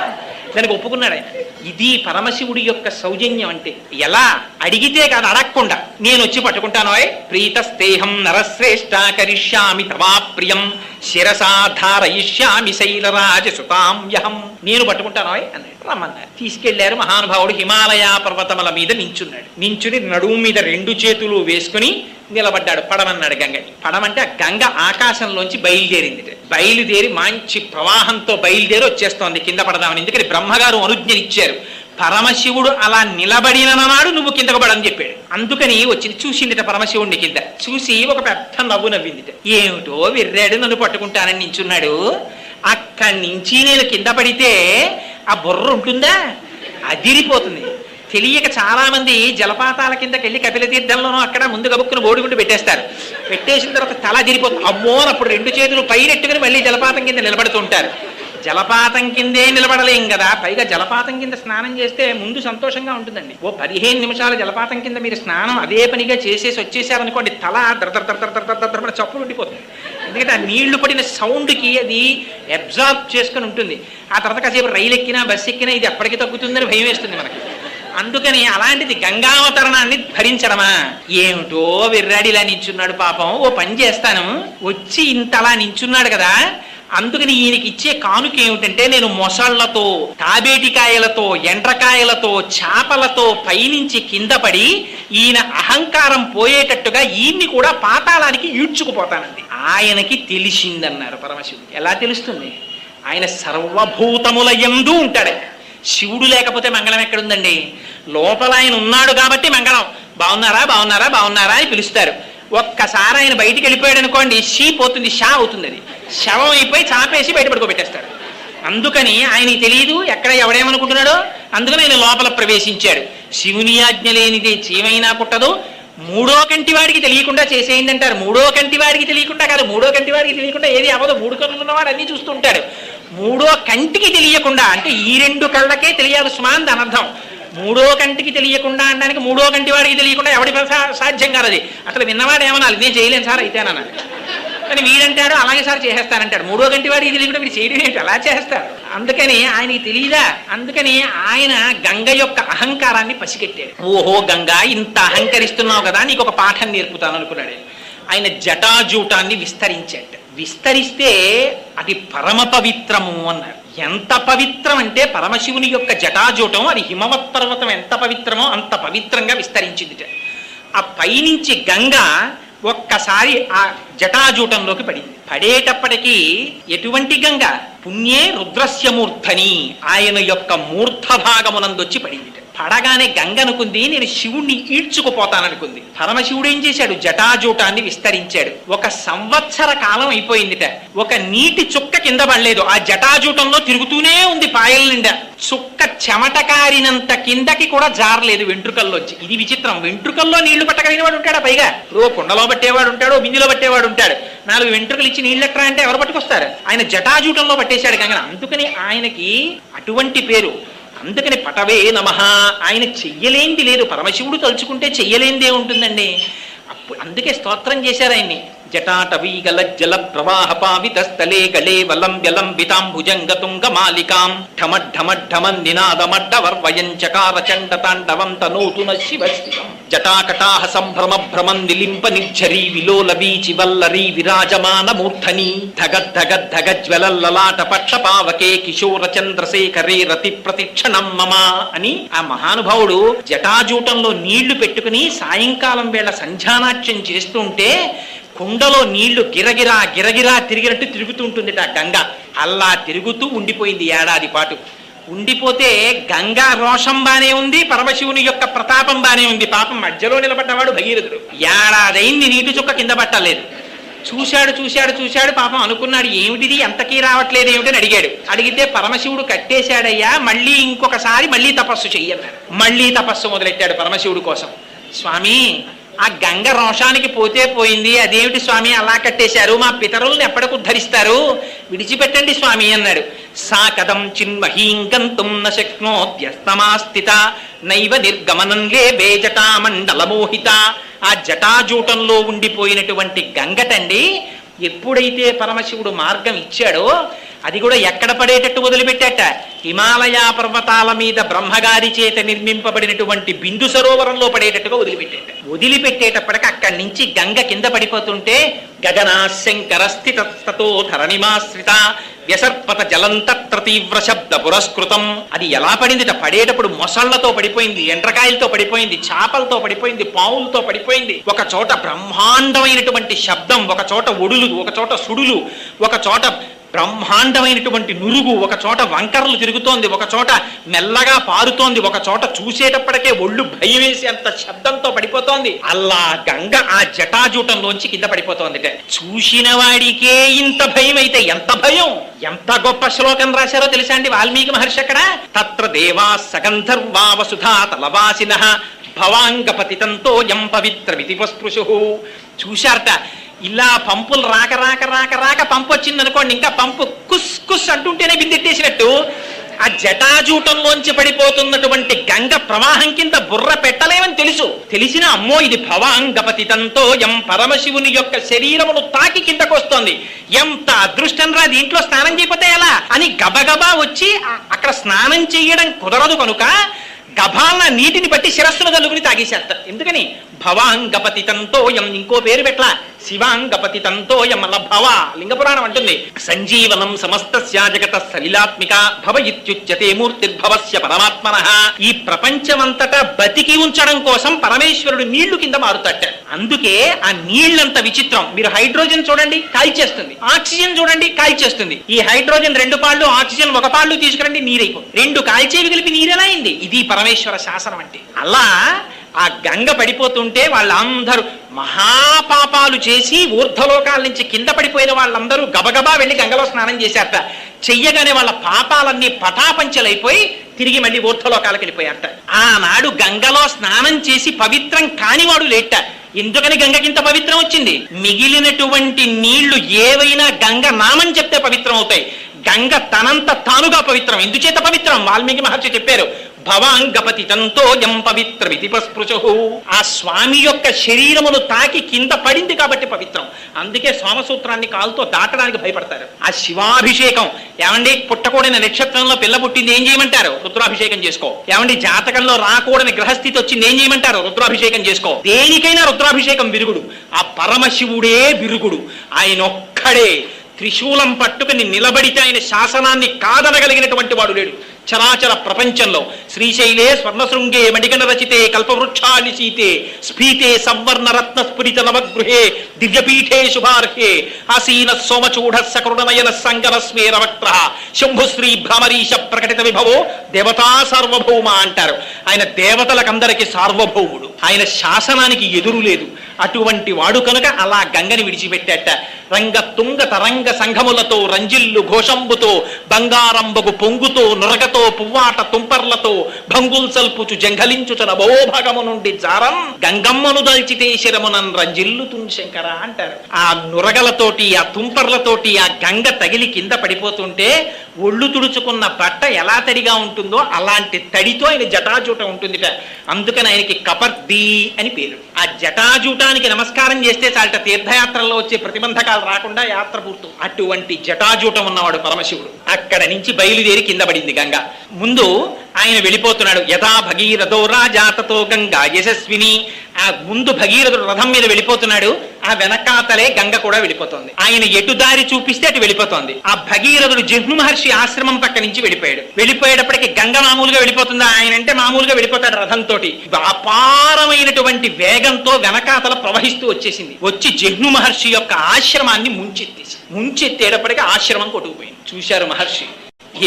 దానికి ఒప్పుకున్నాడు ఆయన. ఇది పరమశివుడి యొక్క సౌజన్యం అంటే. ఎలా అడిగితే కాదు, అడగకుండా నేను వచ్చి పట్టుకుంటానోయ్, ప్రీతస్తేహం నరశ్రేష్ఠ కరిష్యామి తవా ప్రియం శిరసాధారయిష్యామి శైలరాజ సుతాంయహం, నేను పట్టుకుంటానోయ్ అన్నాడు. రమ్మన్నారు. తీసుకెళ్లారు. మహానుభావుడు హిమాలయ పర్వతముల మీద నించున్నాడు. నించుని నడుము మీద 2 చేతులు వేసుకుని నిలబడ్డాడు. పడమన్నాడు గంగని. పడమంటే ఆ గంగ ఆకాశంలోంచి బయలుదేరింది. బయలుదేరి మంచి ప్రవాహంతో బయలుదేరి వచ్చేస్తోంది కింద పడదామని. ఎందుకని బ్రహ్మగారు అనుజ్ఞనిచ్చారు. పరమశివుడు అలా నిలబడిన నాడు నువ్వు కిందకు పడని చెప్పాడు. అందుకని వచ్చింది. చూసిందిట పరమశివుడిని కింద. చూసి ఒక పెద్ద నవ్వు నవ్విందిట. ఏమిటో విర్రాడు, నన్ను పట్టుకుంటానని నించున్నాడు. అక్కడి నుంచి నేను కింద పడితే ఆ బుర్ర ఉంటుందా? అదిరిపోతుంది. తెలియక చాలా మంది జలపాతాల కిందకి వెళ్ళి కపిల తీర్థంలోనూ అక్కడ ముందు గబుక్కును ఓడిగుంటూ పెట్టేస్తారు. పెట్టేసిన తర్వాత తల అదిరిపోతుంది. అమ్మో, అప్పుడు 2 చేతులు పైనెట్టుకుని మళ్ళీ జలపాతం కింద నిలబడుతుంటారు. జలపాతం కిందే నిలబడలేం కదా, పైగా జలపాతం కింద స్నానం చేస్తే ముందు సంతోషంగా ఉంటుందండి. ఓ 15 నిమిషాలు జలపాతం కింద మీరు స్నానం అదే పనిగా చేసేసి వచ్చేసారనుకోండి, తల దర చప్పులు ఉండిపోతుంది. ఎందుకంటే ఆ నీళ్లు పడిన సౌండ్కి అది అబ్జార్బ్ చేసుకుని ఉంటుంది. ఆ తర్వాత కాసేపు రైలు ఎక్కినా బస్సు ఎక్కినా ఇది ఎప్పటికీ తగ్గుతుందని భయం వేస్తుంది మనకి. అందుకని అలాంటిది గంగావతరణాన్ని భరించడమా? ఏమిటో విర్రాడిలా నించున్నాడు పాపం. ఓ పని చేస్తాను, వచ్చి ఇంతలా నించున్నాడు కదా, అందుకని ఈయనకి ఇచ్చే కానుక ఏమిటంటే, నేను మొసళ్లతో, తాబేటికాయలతో, ఎండ్రకాయలతో, చేపలతో పైనుంచి కింద పడి ఈయన అహంకారం పోయేటట్టుగా ఈయన్ని కూడా పాతాళానికి ఈడ్చుకుపోతానండి. ఆయనకి తెలిసిందన్నారు పరమశివుడు. ఎలా తెలుస్తుంది? ఆయన సర్వభూతముల యందు ఉంటాడు. శివుడు లేకపోతే మంగళం ఎక్కడుందండి? లోపల ఆయన ఉన్నాడు కాబట్టి మంగళం. బాగున్నారా బాగున్నారా బాగున్నారా అని పిలుస్తారు. ఒక్కసారి ఆయన బయటికి వెళ్ళిపోయాడు అనుకోండి, షీ పోతుంది, షా అవుతుంది. అది శవం అయిపోయి చాపేసి బయట పడుకోబెట్టేస్తారు. అందుకని ఆయనకి తెలియదు ఎక్కడ ఎవడేమనుకుంటున్నాడో. అందుకని ఆయన లోపల ప్రవేశించాడు. శివుని ఆజ్ఞ లేనిదే చీమైనా పుట్టదు. 3వ కంటి వాడికి తెలియకుండా చేసేయండి అంటారు. 3వ కంటి వాడికి తెలియకుండా కాదు, 3వ కంటి వాడికి తెలియకుండా ఏది అవ్వదు. 3 కళ్ళు ఉన్నవాడు అన్నీ చూస్తుంటాడు. 3వ కంటికి తెలియకుండా అంటే ఈ 2 కళ్ళకే తెలియాలి స్మాన్ అనర్థం. 3వ కంటికి తెలియకుండా అనడానికి 3వ కంటి వాడికి తెలియకుండా ఎవడి సాధ్యం కాదు. అది అసలు విన్నవాడు ఏమనాలి, నేను చేయలేను సార్ అయితే అన్నాను. కానీ వీడంటాడు అలాగే సార్ చేసేస్తానంటాడు. 3వ కంటి వాడికి తెలియకుండా వీడు చేయడం ఏంటి, అలా చేస్తారు. అందుకని ఆయనకి తెలియదా. అందుకని ఆయన గంగ యొక్క అహంకారాన్ని పసిగట్టాడు. ఓహో గంగ, ఇంత అహంకరిస్తున్నావు కదా, నీకు ఒక పాఠం నేర్పుతాను అనుకున్నాడు. ఆయన జటాజూటాన్ని విస్తరించాడు. విస్తరిస్తే అది పరమ పవిత్రము అన్నారు. ఎంత పవిత్రం అంటే పరమశివుని యొక్క జటాజూటం, అది హిమవత్ పర్వతం ఎంత పవిత్రమో అంత పవిత్రంగా విస్తరించింది. ఆ పైనుంచి గంగ ఒక్కసారి ఆ జటాజూటంలోకి పడింది. పడేటప్పటికీ ఎటువంటి గంగ? పుణ్యే రుద్రస్య మూర్ధని, ఆయన యొక్క మూర్ధ భాగమునందొచ్చి పడింది. పడగానే గంగ అనుకుంది నేను శివుణ్ణి ఈడ్చుకుపోతాననుకుంది. పరమశివుడు ఏం చేశాడు? జటాజూటాన్ని విస్తరించాడు. 1 సంవత్సర కాలం అయిపోయిందిట. ఒక నీటి చుక్క కింద పడలేదు. ఆ జటాజూటంలో తిరుగుతూనే ఉంది పాయల నిండా. చుక్క చెమట కారినంత కిందకి కూడా జారలేదు వెంట్రుకల్లోంచి. ఇది విచిత్రం. వెంట్రుకల్లో నీళ్లు పట్టగలిగిన వాడు ఉంటాడా? పైగా కుండలో పట్టేవాడు ఉంటాడు, బిందులో పట్టేవాడు ఉంటాడు. 4 వెంట్రుకలు ఇచ్చి నీళ్ళు ఎక్కడా అంటే ఎవరు పట్టుకొస్తారు? ఆయన జటాజూటంలో పట్టేశాడు గంగ. అందుకని ఆయనకి అటువంటి పేరు. అందుకని పటవే నమః. ఆయన చెయ్యలేంది లేదు. పరమశివుడు తలుచుకుంటే చెయ్యలేందే ఉంటుందండి. అందుకే స్తోత్రం చేశారు ఆయన్ని. జటాటవీగల జల ప్రవాహ పావిత స్థలే గళే వలం వ్యలంబితాం భుజంగతుంగ మాలికాం ఢమఢమఢమన్ నినాదమడ్డవర్వయం చకార చండ తాండవం తనోతున శివస్థితం జటాకటాహ సంభ్రమ భ్రమం నిలింప నిర్ఝరీ విలోల వీచి వల్లరీ విరాజమాన మూర్ధని ధగద్ధగద్ధగ జ్వలల్లలాట పక్ష పావకే కిశోర చంద్రశేఖరే రతి ప్రతిక్షణం మమ అని ఆ మహానుభావుడు జటాజూటంలో నీళ్లు పెట్టుకుని సాయంకాలం వేళ సంధ్యానాట్యం చేస్తుంటే కుండలో నీళ్లు గిరగిరా గిరగిరా తిరిగినట్టు తిరుగుతూ ఉంటుంది ఆ గంగ. అలా తిరుగుతూ ఉండిపోయింది ఏడాది పాటు. ఉండిపోతే గంగా రోషం బానే ఉంది, పరమశివుని యొక్క ప్రతాపం బానే ఉంది. పాపం మధ్యలో నిలబడ్డవాడు భగీరథుడు. ఏడాదైంది నీటి చుక్క కింద పట్టలేదు. చూశాడు పాపం. అనుకున్నాడు ఏమిటిది ఎంతకీ రావట్లేదు ఏమిటని అడిగాడు. అడిగితే పరమశివుడు కట్టేశాడయ్యా, మళ్ళీ ఇంకొకసారి మళ్ళీ తపస్సు చెయ్యన్నాడు. మళ్ళీ తపస్సు మొదలెట్టాడు పరమశివుడు కోసం. స్వామి, ఆ గంగ రోషానికి పోతే పోయింది, అదేమిటి స్వామి అలా కట్టేశారు, మా పితరుల్ని ఎప్పటికి ఉద్ధరిస్తారు, విడిచిపెట్టండి స్వామి అన్నాడు. సా కథం చిన్మహీం గంతుం న శక్నోత్యస్తమాస్థిత నైవ నిర్గమనం లేబే జటామండలమోహిత. ఆ జటాజూటంలో ఉండిపోయినటువంటి గంగటండి ఎప్పుడైతే పరమశివుడు మార్గం ఇచ్చాడో అది కూడా ఎక్కడ పడేటట్టు వదిలిపెట్టాట, హిమాలయ పర్వతాల మీద బ్రహ్మగారి చేత నిర్మింపబడినటువంటి బిందు సరోవరంలో పడేటట్టుగా వదిలిపెట్టేటప్పటికి అక్కడి నుంచి గంగ కింద పడిపోతుంటే గగనాశంకరస్థితతో ధరణిమాశ్రిత వ్యసర్పత జలంతత్ర తీవ్ర శబ్ద పురస్కృతం. అది ఎలా పడిందిట, పడేటప్పుడు మొసళ్లతో పడిపోయింది, ఎండ్రకాయలతో పడిపోయింది, చేపలతో పడిపోయింది, పావులతో పడిపోయింది. ఒక చోట బ్రహ్మాండమైనటువంటి శబ్దం, ఒక చోట ఒడులు, ఒక చోట సుడులు, ఒక చోట బ్రహ్మాండమైనటువంటి నురుగు, ఒక చోట వంకరలు తిరుగుతోంది, ఒక చోట మెల్లగా పారుతోంది, ఒక చోట చూసేటప్పటికే ఒళ్ళు భయం వేసి అంత శబ్దంతో పడిపోతోంది. అలా గంగ ఆ జటాజూటంలోంచి కింద పడిపోతోంది. చూసిన వాడికే ఇంత భయం అయితే ఎంత భయం! ఎంత గొప్ప శ్లోకం రాశారో తెలుసా అండి వాల్మీకి మహర్షి అక్కడ. తత్ర దేవా సగంధర్వా వసుధా తలవాసినః భవాంగపతితంతో యం పవిత్రమితి పస్పృశు. చూశారట, ఇలా పంపులు రాక రాక రాక రాక పంపు వచ్చింది అనుకోండి, ఇంకా పంపు కుస్ కుస్ అంటుంటేనే బిందెట్టేసినట్టు ఆ జటాజూటంలోంచి పడిపోతున్నటువంటి గంగ ప్రవాహం కింద బుర్ర పెట్టలేమని తెలిసిన అమ్మో ఇది భవాంగపతితంతో యం పరమశివుని యొక్క శరీరమును తాకి కిందకొస్తోంది, ఎంత అదృష్టం రా, దీంట్లో స్నానం చేయకపోతే ఎలా అని గబగబా వచ్చి అక్కడ స్నానం చేయడం కుదరదు కనుక గభాలన నీటిని బట్టి శిరస్సును తలుగుని తాగేసేస్తారు. ఎందుకని భవాంగపతితంతో యం, ఇంకో పేరు పెట్ల శివాంగపతితంతో యం, అలా భవ లింగపురాణం అంటుంది. సంజీవనం సమస్తస్య జగత సలిలాత్మిక భవ ఇత్యుచ్యతే మూర్తిర్భవస్య పరమాత్మనః. ఈ ప్రపంచమంతటా బతికి ఉంచడం కోసం పరమేశ్వరుడు నీళ్లు కింద మారుతాట. అందుకే ఆ నీళ్లంత విచిత్రం. మీరు హైడ్రోజన్ చూడండి కాల్చేస్తుంది, ఆక్సిజన్ చూడండి కాల్చేస్తుంది. ఈ హైడ్రోజన్ 2 పాళ్ళు, ఆక్సిజన్ 1 పాళ్ళు తీసుకురండి నీరైపోతుంది. 2 కాల్చేవి కలిపి నీరెలా అయింది? ఇది పరమేశ్వర శాసనం అంటే. అలా ఆ గంగ పడిపోతుంటే వాళ్ళందరూ మహాపాపాలు చేసి ఊర్ధ్వలోకాల నుంచి కింద పడిపోయిన వాళ్ళందరూ గబగబా వెళ్ళి గంగలో స్నానం చేశారట. చెయ్యగానే వాళ్ళ పాపాలన్నీ పటాపంచలైపోయి తిరిగి మళ్ళీ ఊర్ధ్వలోకాలకు వెళ్ళిపోయారట. ఆనాడు గంగలో స్నానం చేసి పవిత్రం కానివాడు లేట. ఎందుకని గంగకింత పవిత్రం వచ్చింది? మిగిలినటువంటి నీళ్లు ఏవైనా గంగ నామం చెప్తే పవిత్రం అవుతాయి. గంగ తనంత తానుగా పవిత్రం. ఎందుచేత పవిత్రం? వాల్మీకి మహర్షి చెప్పారు, భవాంగపతితంతో యం పవిత్రమితి పస్పృశు. ఆ స్వామి యొక్క శరీరమును తాకి కింద పడింది కాబట్టి పవిత్రం. అందుకే సోమసూత్రాన్ని కాలుతో దాటడానికి భయపడతారు. ఆ శివాభిషేకం ఏమండి, పుట్టకూడని నక్షత్రంలో పిల్ల పుట్టింది ఏం చేయమంటారు? రుద్రాభిషేకం చేసుకో. ఏమండి, జాతకంలో రాకూడని గ్రహస్థితి వచ్చింది ఏం చేయమంటారు? రుద్రాభిషేకం చేసుకో. దేనికైనా రుద్రాభిషేకం విరుగుడు. ఆ పరమశివుడే విరుగుడు. ఆయన ఒక్కడే త్రిశూలం పట్టుకుని నిలబడితే ఆయన శాసనాన్ని కాదనగలిగినటువంటి వాడు లేడు చరాచర ప్రపంచంలో. శ్రీశైలే స్వర్ణశృంగే మణిగణ రచితే కల్పవృక్షాని సీతే స్ఫీతే సంవర్ణ రత్న స్ఫురిత నవగృహే దివ్యపీఠే శుభార్హే ఆసీన సోమచూఢ సకృణనయన సంగన స్మేరవక్ర శంభుశ్రీ భ్రమరీశ ప్రకటిత విభవో దేవతా సార్వభౌమ అంటారు. ఆయన దేవతలకందరికీ సార్వభౌముడు. ఆయన శాసనానికి ఎదురు లేదు. అటువంటి వాడు కనుక అలా గంగని విడిచిపెట్టాట. రంగ తుంగ తరంగ సంఘములతో రంజిల్లు ఘోషంబుతో బంగారంబగు పొంగుతో నురగతో పువ్వాట తుంపర్లతో భంగుల్ సల్పుచు జంఘలించుచ నభోభాగము నుండి జారం గంగమ్మను దల్చితే శిరమునన్ రంజిల్లు శంకర అంటారు. ఆ నురగలతోటి ఆ తుంపర్లతోటి ఆ గంగ తగిలి కింద పడిపోతుంటే ఒళ్ళు తుడుచుకున్న బట్ట ఎలా తడిగా ఉంటుందో అలాంటి తడితో ఆయన జటాజూటం ఉంటుందిట. అందుకని ఆయనకి కపర్ది అని పేరు. ఆ జటాజూటానికి నమస్కారం చేస్తే చాలట తీర్థయాత్రల్లో వచ్చే ప్రతిబంధకాలు రాకుండా యాత్ర పూర్తి. అటువంటి జటాజూటం ఉన్నవాడు పరమశివుడు. అక్కడ నుంచి బయలుదేరి కింద పడింది గంగ. ముందు ఆయన వెళ్ళిపోతున్నాడు. యథా భగీరథో రాజాతతో గంగా యశస్విని. ఆ ముందు భగీరథుడు రథం మీద వెళ్ళిపోతున్నాడు. ఆ వెనకాతలే గంగ కూడా వెళ్ళిపోతుంది. ఆయన ఎటు దారి చూపిస్తే అటు వెళ్ళిపోతోంది. ఆ భగీరథుడు జహ్ను మహర్షి ఆశ్రమం పక్క నుంచి వెళ్ళిపోయేటప్పటికి గంగ మామూలుగా వెళ్ళిపోతుందా? ఆయన అంటే మామూలుగా వెళ్ళిపోతాడు రథంతో. అపారమైనటువంటి వేగంతో వెనకాతల ప్రవహిస్తూ వచ్చేసింది. వచ్చి జహ్ను మహర్షి యొక్క ఆశ్రమాన్ని ముంచెత్తేటప్పటికి ఆశ్రమం కొట్టుకుపోయింది. చూశారు మహర్షి,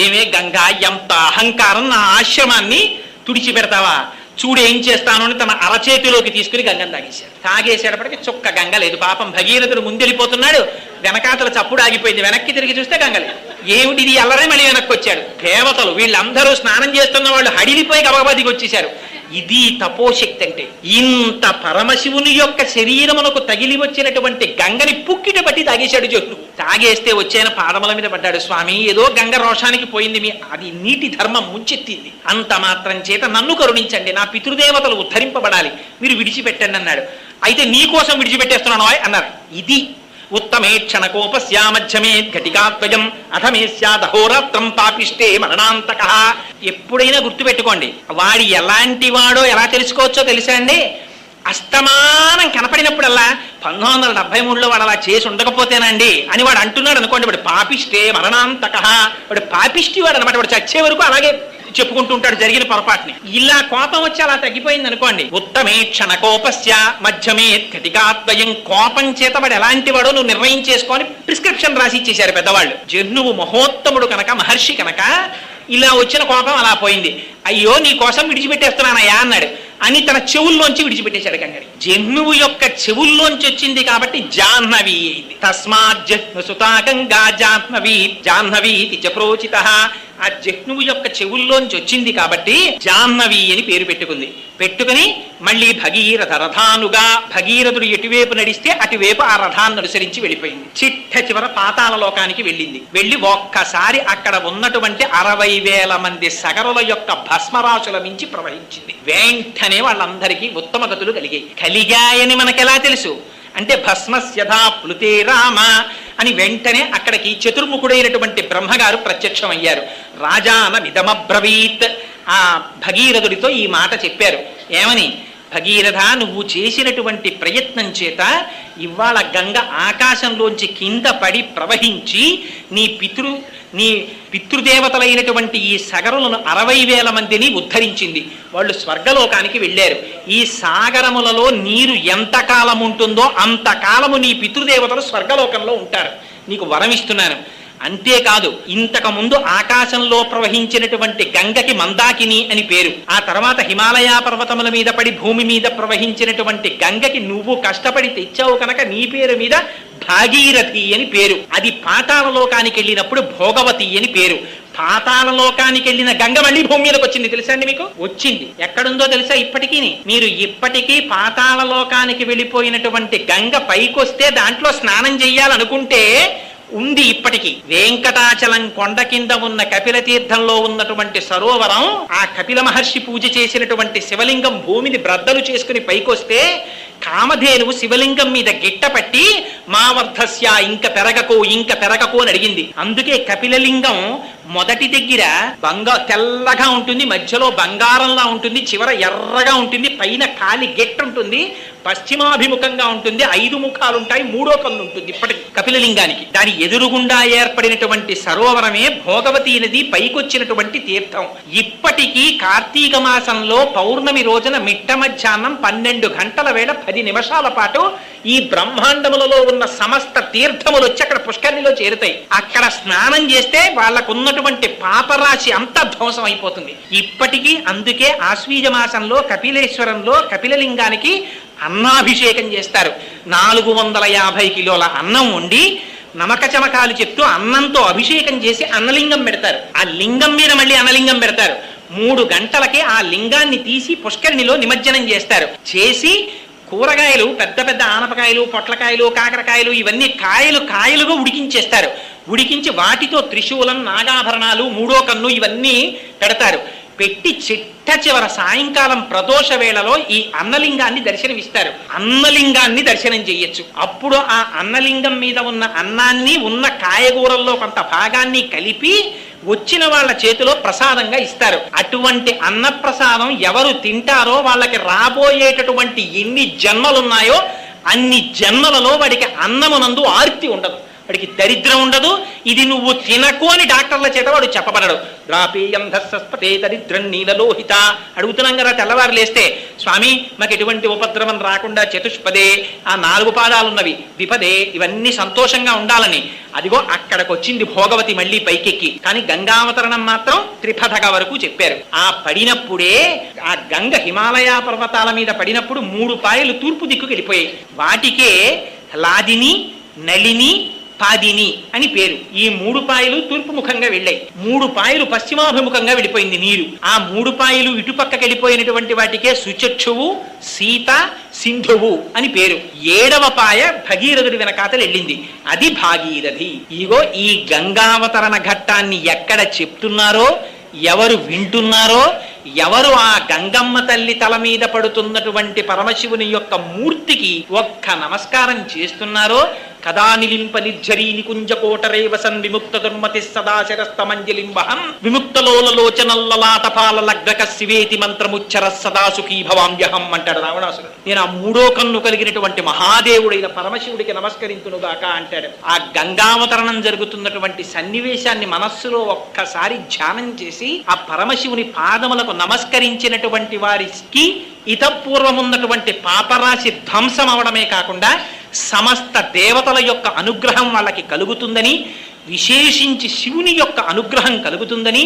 ఏమే గంగా, ఎంత అహంకారం, నా ఆశ్రమాన్ని తుడిచిపెడతావా? చూడు ఏం చేస్తాను అని తన అరచేతిలోకి తీసుకుని గంగను తాగేశాడు. తాగేసేటప్పటికి చుక్క గంగ లేదు. పాపం భగీరథుడు ముందెళ్ళిపోతున్నాడు, వెనకాతల చప్పుడు ఆగిపోయింది. వెనక్కి తిరిగి చూస్తే గంగ లేదు. ఏమిటి ఇది అల్లరే మళ్ళీ వెనక్కి వచ్చాడు. దేవతలు వీళ్ళందరూ స్నానం చేస్తున్న వాళ్ళు హడిలిపోయి గబగబా దిగి వచ్చేశారు. ఇది తపోశక్తి అంటే. ఇంత పరమశివుని యొక్క శరీరమునకు తగిలి వచ్చినటువంటి గంగని పుక్కిట పట్టి తాగేశాడు జహ్నువు. తాగేస్తే వచ్చాయన పాదముల మీద పడ్డాడు. స్వామి, ఏదో గంగ రోషానికి పోయింది, అది నీటి ధర్మం ముంచెత్తింది. అంత మాత్రం చేత నన్ను కరుణించండి, నా పితృదేవతలు ఉద్ధరింపబడాలి, మీరు విడిచిపెట్టండి అన్నాడు. అయితే నీ కోసం విడిచిపెట్టేస్తున్నాను అన్నారు. ఇది ఉత్తమే క్షణకోపస్యా మధ్యమే ఘటికాత్వయం అథమే స్యాదహోరాత్రం పాపిష్టే మరణాంతక. ఎప్పుడైనా గుర్తుపెట్టుకోండి, వాడు ఎలాంటి వాడో ఎలా తెలుసుకోవచ్చో తెలుసా అండి? అస్తమానం కనపడినప్పుడల్లా 1973లో వాడు అలా చేసి ఉండకపోతేనండి అని వాడు అంటున్నాడు అనుకోండి, వాడు పాపిష్టే మరణాంతక, వాడు పాపిష్టి వాడు అనమాట. వాడు చచ్చే వరకు అలాగే చెప్పుకుంటూ ఉంటాడు జరిగిన పొరపాటుని. ఇలా కోపం వచ్చి అలా తగ్గిపోయింది అనుకోండి. ఉత్తమే క్షణకోపస్య మధ్యమే ఘటికాత్వయం. కోపం చేత వాడు ఎలాంటి వాడో నువ్వు నిర్ణయం చేసుకొని ప్రిస్క్రిప్షన్ రాసి ఇచ్చేశారు పెద్దవాళ్ళు. జహ్నువు మహోత్తముడు కనుక, మహర్షి కనుక ఇలా వచ్చిన కోపం అలా పోయింది. అయ్యో నీ కోసం విడిచిపెట్టేస్తున్నానయ్యా అన్నాడు అని తన చెవుల్లోంచి విడిచిపెట్టేశాడు గంగని. జహ్నువు యొక్క చెవుల్లోంచి వచ్చింది కాబట్టి జాహ్నవి అయింది. తస్మాత్ జహ్ను సుతా గంగా జాహ్నవి జాహ్నవీతి చ ప్రోచితః. ఆ జహ్నువు యొక్క చెవుల్లోంచి వచ్చింది కాబట్టి జాహ్నవి అని పేరు పెట్టుకుని మళ్ళీ భగీరథ రథానుగా, భగీరథుడు ఎటువైపు నడిస్తే అటువైపు ఆ రథాన్ని అనుసరించి వెళ్ళిపోయింది. చిట్ట చివర పాతాళ లోకానికి వెళ్ళింది. వెళ్ళి ఒక్కసారి అక్కడ ఉన్నటువంటి 60,000 మంది సగరుల యొక్క భస్మరాశుల మించి ప్రవహించింది. వెంటనే వాళ్ళందరికీ ఉత్తమ గతులు కలిగాయని మనకెలా తెలుసు అంటే భస్మస్యథా ప్లుతే రామ అని వెంటనే అక్కడికి చతుర్ముఖుడైనటువంటి బ్రహ్మగారు ప్రత్యక్షమయ్యారు. రాజాన విధమబ్రవీత్, ఆ భగీరథుడితో ఈ మాట చెప్పారు. ఏమని? భగీరథ, నువ్వు చేసినటువంటి ప్రయత్నం చేత ఇవాళ గంగ ఆకాశంలోంచి కింద పడి ప్రవహించి నీ పితృదేవతలైనటువంటి ఈ సగరులను 60,000 మందిని ఉద్ధరించింది. వాళ్ళు స్వర్గలోకానికి వెళ్ళారు. ఈ సాగరములలో నీరు ఎంతకాలం ఉంటుందో అంతకాలము నీ పితృదేవతలు స్వర్గలోకంలో ఉంటారు. నీకు వరం ఇస్తున్నాను. అంతేకాదు, ఇంతకు ముందు ఆకాశంలో ప్రవహించినటువంటి గంగకి మందాకిని అని పేరు. ఆ తర్వాత హిమాలయ పర్వతముల మీద పడి భూమి మీద ప్రవహించినటువంటి గంగకి నువ్వు కష్టపడి తెచ్చావు కనుక నీ పేరు మీద భాగీరథి అని పేరు. అది పాతాళ లోకానికి వెళ్ళినప్పుడు భోగవతి అని పేరు. పాతాళ లోకానికి వెళ్ళిన గంగ మళ్ళీ భూమి మీదకి వచ్చింది. తెలుసా అండి మీకు? వచ్చింది. ఎక్కడుందో తెలుసా? ఇప్పటికీ మీరు ఇప్పటికీ పాతాళ లోకానికి వెళ్ళిపోయినటువంటి గంగ పైకొస్తే దాంట్లో స్నానం చెయ్యాలనుకుంటే ఉంది. ఇప్పటికీ వెంకటాచలం కొండ కింద ఉన్న కపిల తీర్థంలో ఉన్నటువంటి సరోవరం, ఆ కపిల మహర్షి పూజ చేసినటువంటి శివలింగం భూమిని బ్రద్దలు చేసుకుని పైకొస్తే కామధేనువు శివలింగం మీద గిట్టపట్టి మా వర్ధస్య, ఇంక పెరగకు అని అడిగింది. అందుకే కపిలలింగం మొదటి దగ్గర తెల్లగా ఉంటుంది, మధ్యలో బంగారంలా ఉంటుంది, చివర ఎర్రగా ఉంటుంది, పైన కాలి గెట్టు ఉంటుంది, పశ్చిమాభిముఖంగా ఉంటుంది, 5 ముఖాలు ఉంటాయి, 3వ కన్ను ఉంటుంది ఇప్పటికి కపిలలింగానికి. దాని ఎదురుగుండా ఏర్పడినటువంటి సరోవరమే భోగవతి నది పైకొచ్చినటువంటి తీర్థం. ఇప్పటికీ కార్తీక మాసంలో పౌర్ణమి రోజున మిట్ట మధ్యాహ్నం 12 గంటల వేళ 10 నిమిషాల పాటు ఈ బ్రహ్మాండములలో ఉన్న సమస్త తీర్థములు వచ్చి అక్కడ పుష్కరిణిలో చేరుతాయి. అక్కడ స్నానం చేస్తే వాళ్ళకున్నటువంటి పాపరాశి అంతా ధ్వంసం అయిపోతుంది ఇప్పటికీ. అందుకే ఆశ్వీజ మాసంలో కపిలేశ్వరంలో కపిలలింగానికి అన్నాభిషేకం చేస్తారు. 450 కిలోల అన్నం వండి నమక చమకాలు చెప్తూ అన్నంతో అభిషేకం చేసి అన్నలింగం పెడతారు. ఆ లింగం మీద మళ్ళీ అన్నలింగం పెడతారు. 3 గంటలకే ఆ లింగాన్ని తీసి పుష్కరిణిలో నిమజ్జనం చేస్తారు. చేసి కూరగాయలు, పెద్ద పెద్ద ఆనపకాయలు, పొట్లకాయలు, కాకరకాయలు, ఇవన్నీ కాయలుగా ఉడికించేస్తారు. ఉడికించి వాటితో త్రిశూలం, నాగాభరణాలు, 3వ కన్ను ఇవన్నీ పెడతారు. పెట్టి చిట్ట చివర సాయంకాలం ప్రదోష వేళలో ఈ అన్నలింగాన్ని దర్శనమిస్తారు. అన్నలింగాన్ని దర్శనం చెయ్యొచ్చు. అప్పుడు ఆ అన్నలింగం మీద ఉన్న అన్నాన్ని, ఉన్న కాయగూరల్లో కొంత భాగాన్ని కలిపి వచ్చిన వాళ్ళ చేతిలో ప్రసాదంగా ఇస్తారు. అటువంటి అన్నప్రసాదం ఎవరు తింటారో వాళ్ళకి రాబోయేటటువంటి ఎన్ని జన్మలున్నాయో అన్ని జన్మలలో వాడికి అన్నమునందు ఆర్తి ఉండదు, వాడికి దరిద్రం ఉండదు. ఇది నువ్వు తినకు అని డాక్టర్ల చేత వాడు చెప్పబడడు. రాపేయం ధస్సస్పతే దరిద్రం నీలలోహిత. అడుగుతున్నాం కదా తెల్లవారు లేస్తే, స్వామి మాకు ఎటువంటి ఉపద్రవం రాకుండా చతుష్పదే, ఆ 4 పాదాలున్నవి, విపదే, ఇవన్నీ సంతోషంగా ఉండాలని. అదిగో అక్కడికి వచ్చింది భోగవతి మళ్ళీ పైకెక్కి. కానీ గంగావతరణం మాత్రం త్రిపథక వరకు చెప్పారు. ఆ పడినప్పుడే ఆ గంగ హిమాలయ పర్వతాల మీద పడినప్పుడు 3 పాయలు తూర్పు దిక్కుకి వెళ్ళిపోయాయి. వాటికే లాదిని, నళిని, పాదిని అని పేరు. ఈ 3 పాయలు తూర్పు ముఖంగా వెళ్ళాయి, 3 పాయలు పశ్చిమాభిముఖంగా వెళ్ళిపోయింది నీరు. ఆ 3 పాయలు ఇటుపక్కకి వెళ్ళిపోయినటువంటి వాటికే సుచక్షువు, సీత, సింధువు అని పేరు. 7వ పాయ భగీరథుడి వెనకాతలు వెళ్ళింది, అది భాగీరథి. ఇగో ఈ గంగావతరణ ఘట్టాన్ని ఎక్కడ చెప్తున్నారో, ఎవరు వింటున్నారో, ఎవరు ఆ గంగమ్మ తల్లి తల మీద పడుతున్నటువంటి పరమశివుని యొక్క మూర్తికి ఒక్క నమస్కారం చేస్తున్నారో కదా నిలింప నిర్జరీ నికుంజకోటరేవసన్ విముక్త దుర్మతి సదాశరస్తమంజలిం వహన్ విముక్తలోలలోచనల్లలాటపాల లగ్నక శివేతి మంత్రముచ్చర సదా సుఖీ భవామ్యహం అంటాడు రావణాసురుడు. నేను ఆ మూడో కన్ను కలిగినటువంటి మహాదేవుడైన పరమశివుడికి నమస్కరించునుగాక అంటాడు. ఆ గంగావతరణం జరుగుతున్నటువంటి సన్నివేశాన్ని మనస్సులో ఒక్కసారి ధ్యానం చేసి ఆ పరమశివుని పాదములకు నమస్కరించినటువంటి వారికి ఇతపూర్వమున్నటువంటి పాపరాశి ధ్వంసం అవడమే కాకుండా సమస్త దేవతల యొక్క అనుగ్రహం వాళ్ళకి కలుగుతుందని, విశేషించి శివుని యొక్క అనుగ్రహం కలుగుతుందని,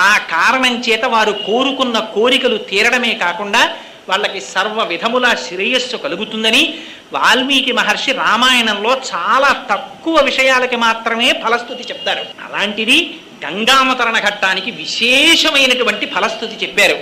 ఆ కారణం చేత వారు కోరుకున్న కోరికలు తీరడమే కాకుండా వాళ్ళకి సర్వ విధముల శ్రేయస్సు కలుగుతుందని వాల్మీకి మహర్షి రామాయణంలో చాలా తక్కువ విషయాలకి మాత్రమే ఫలస్తుతి చెప్తారు. అలాంటిది గంగావతరణ ఘట్టానికి విశేషమైనటువంటి ఫలస్తుతి చెప్పారు.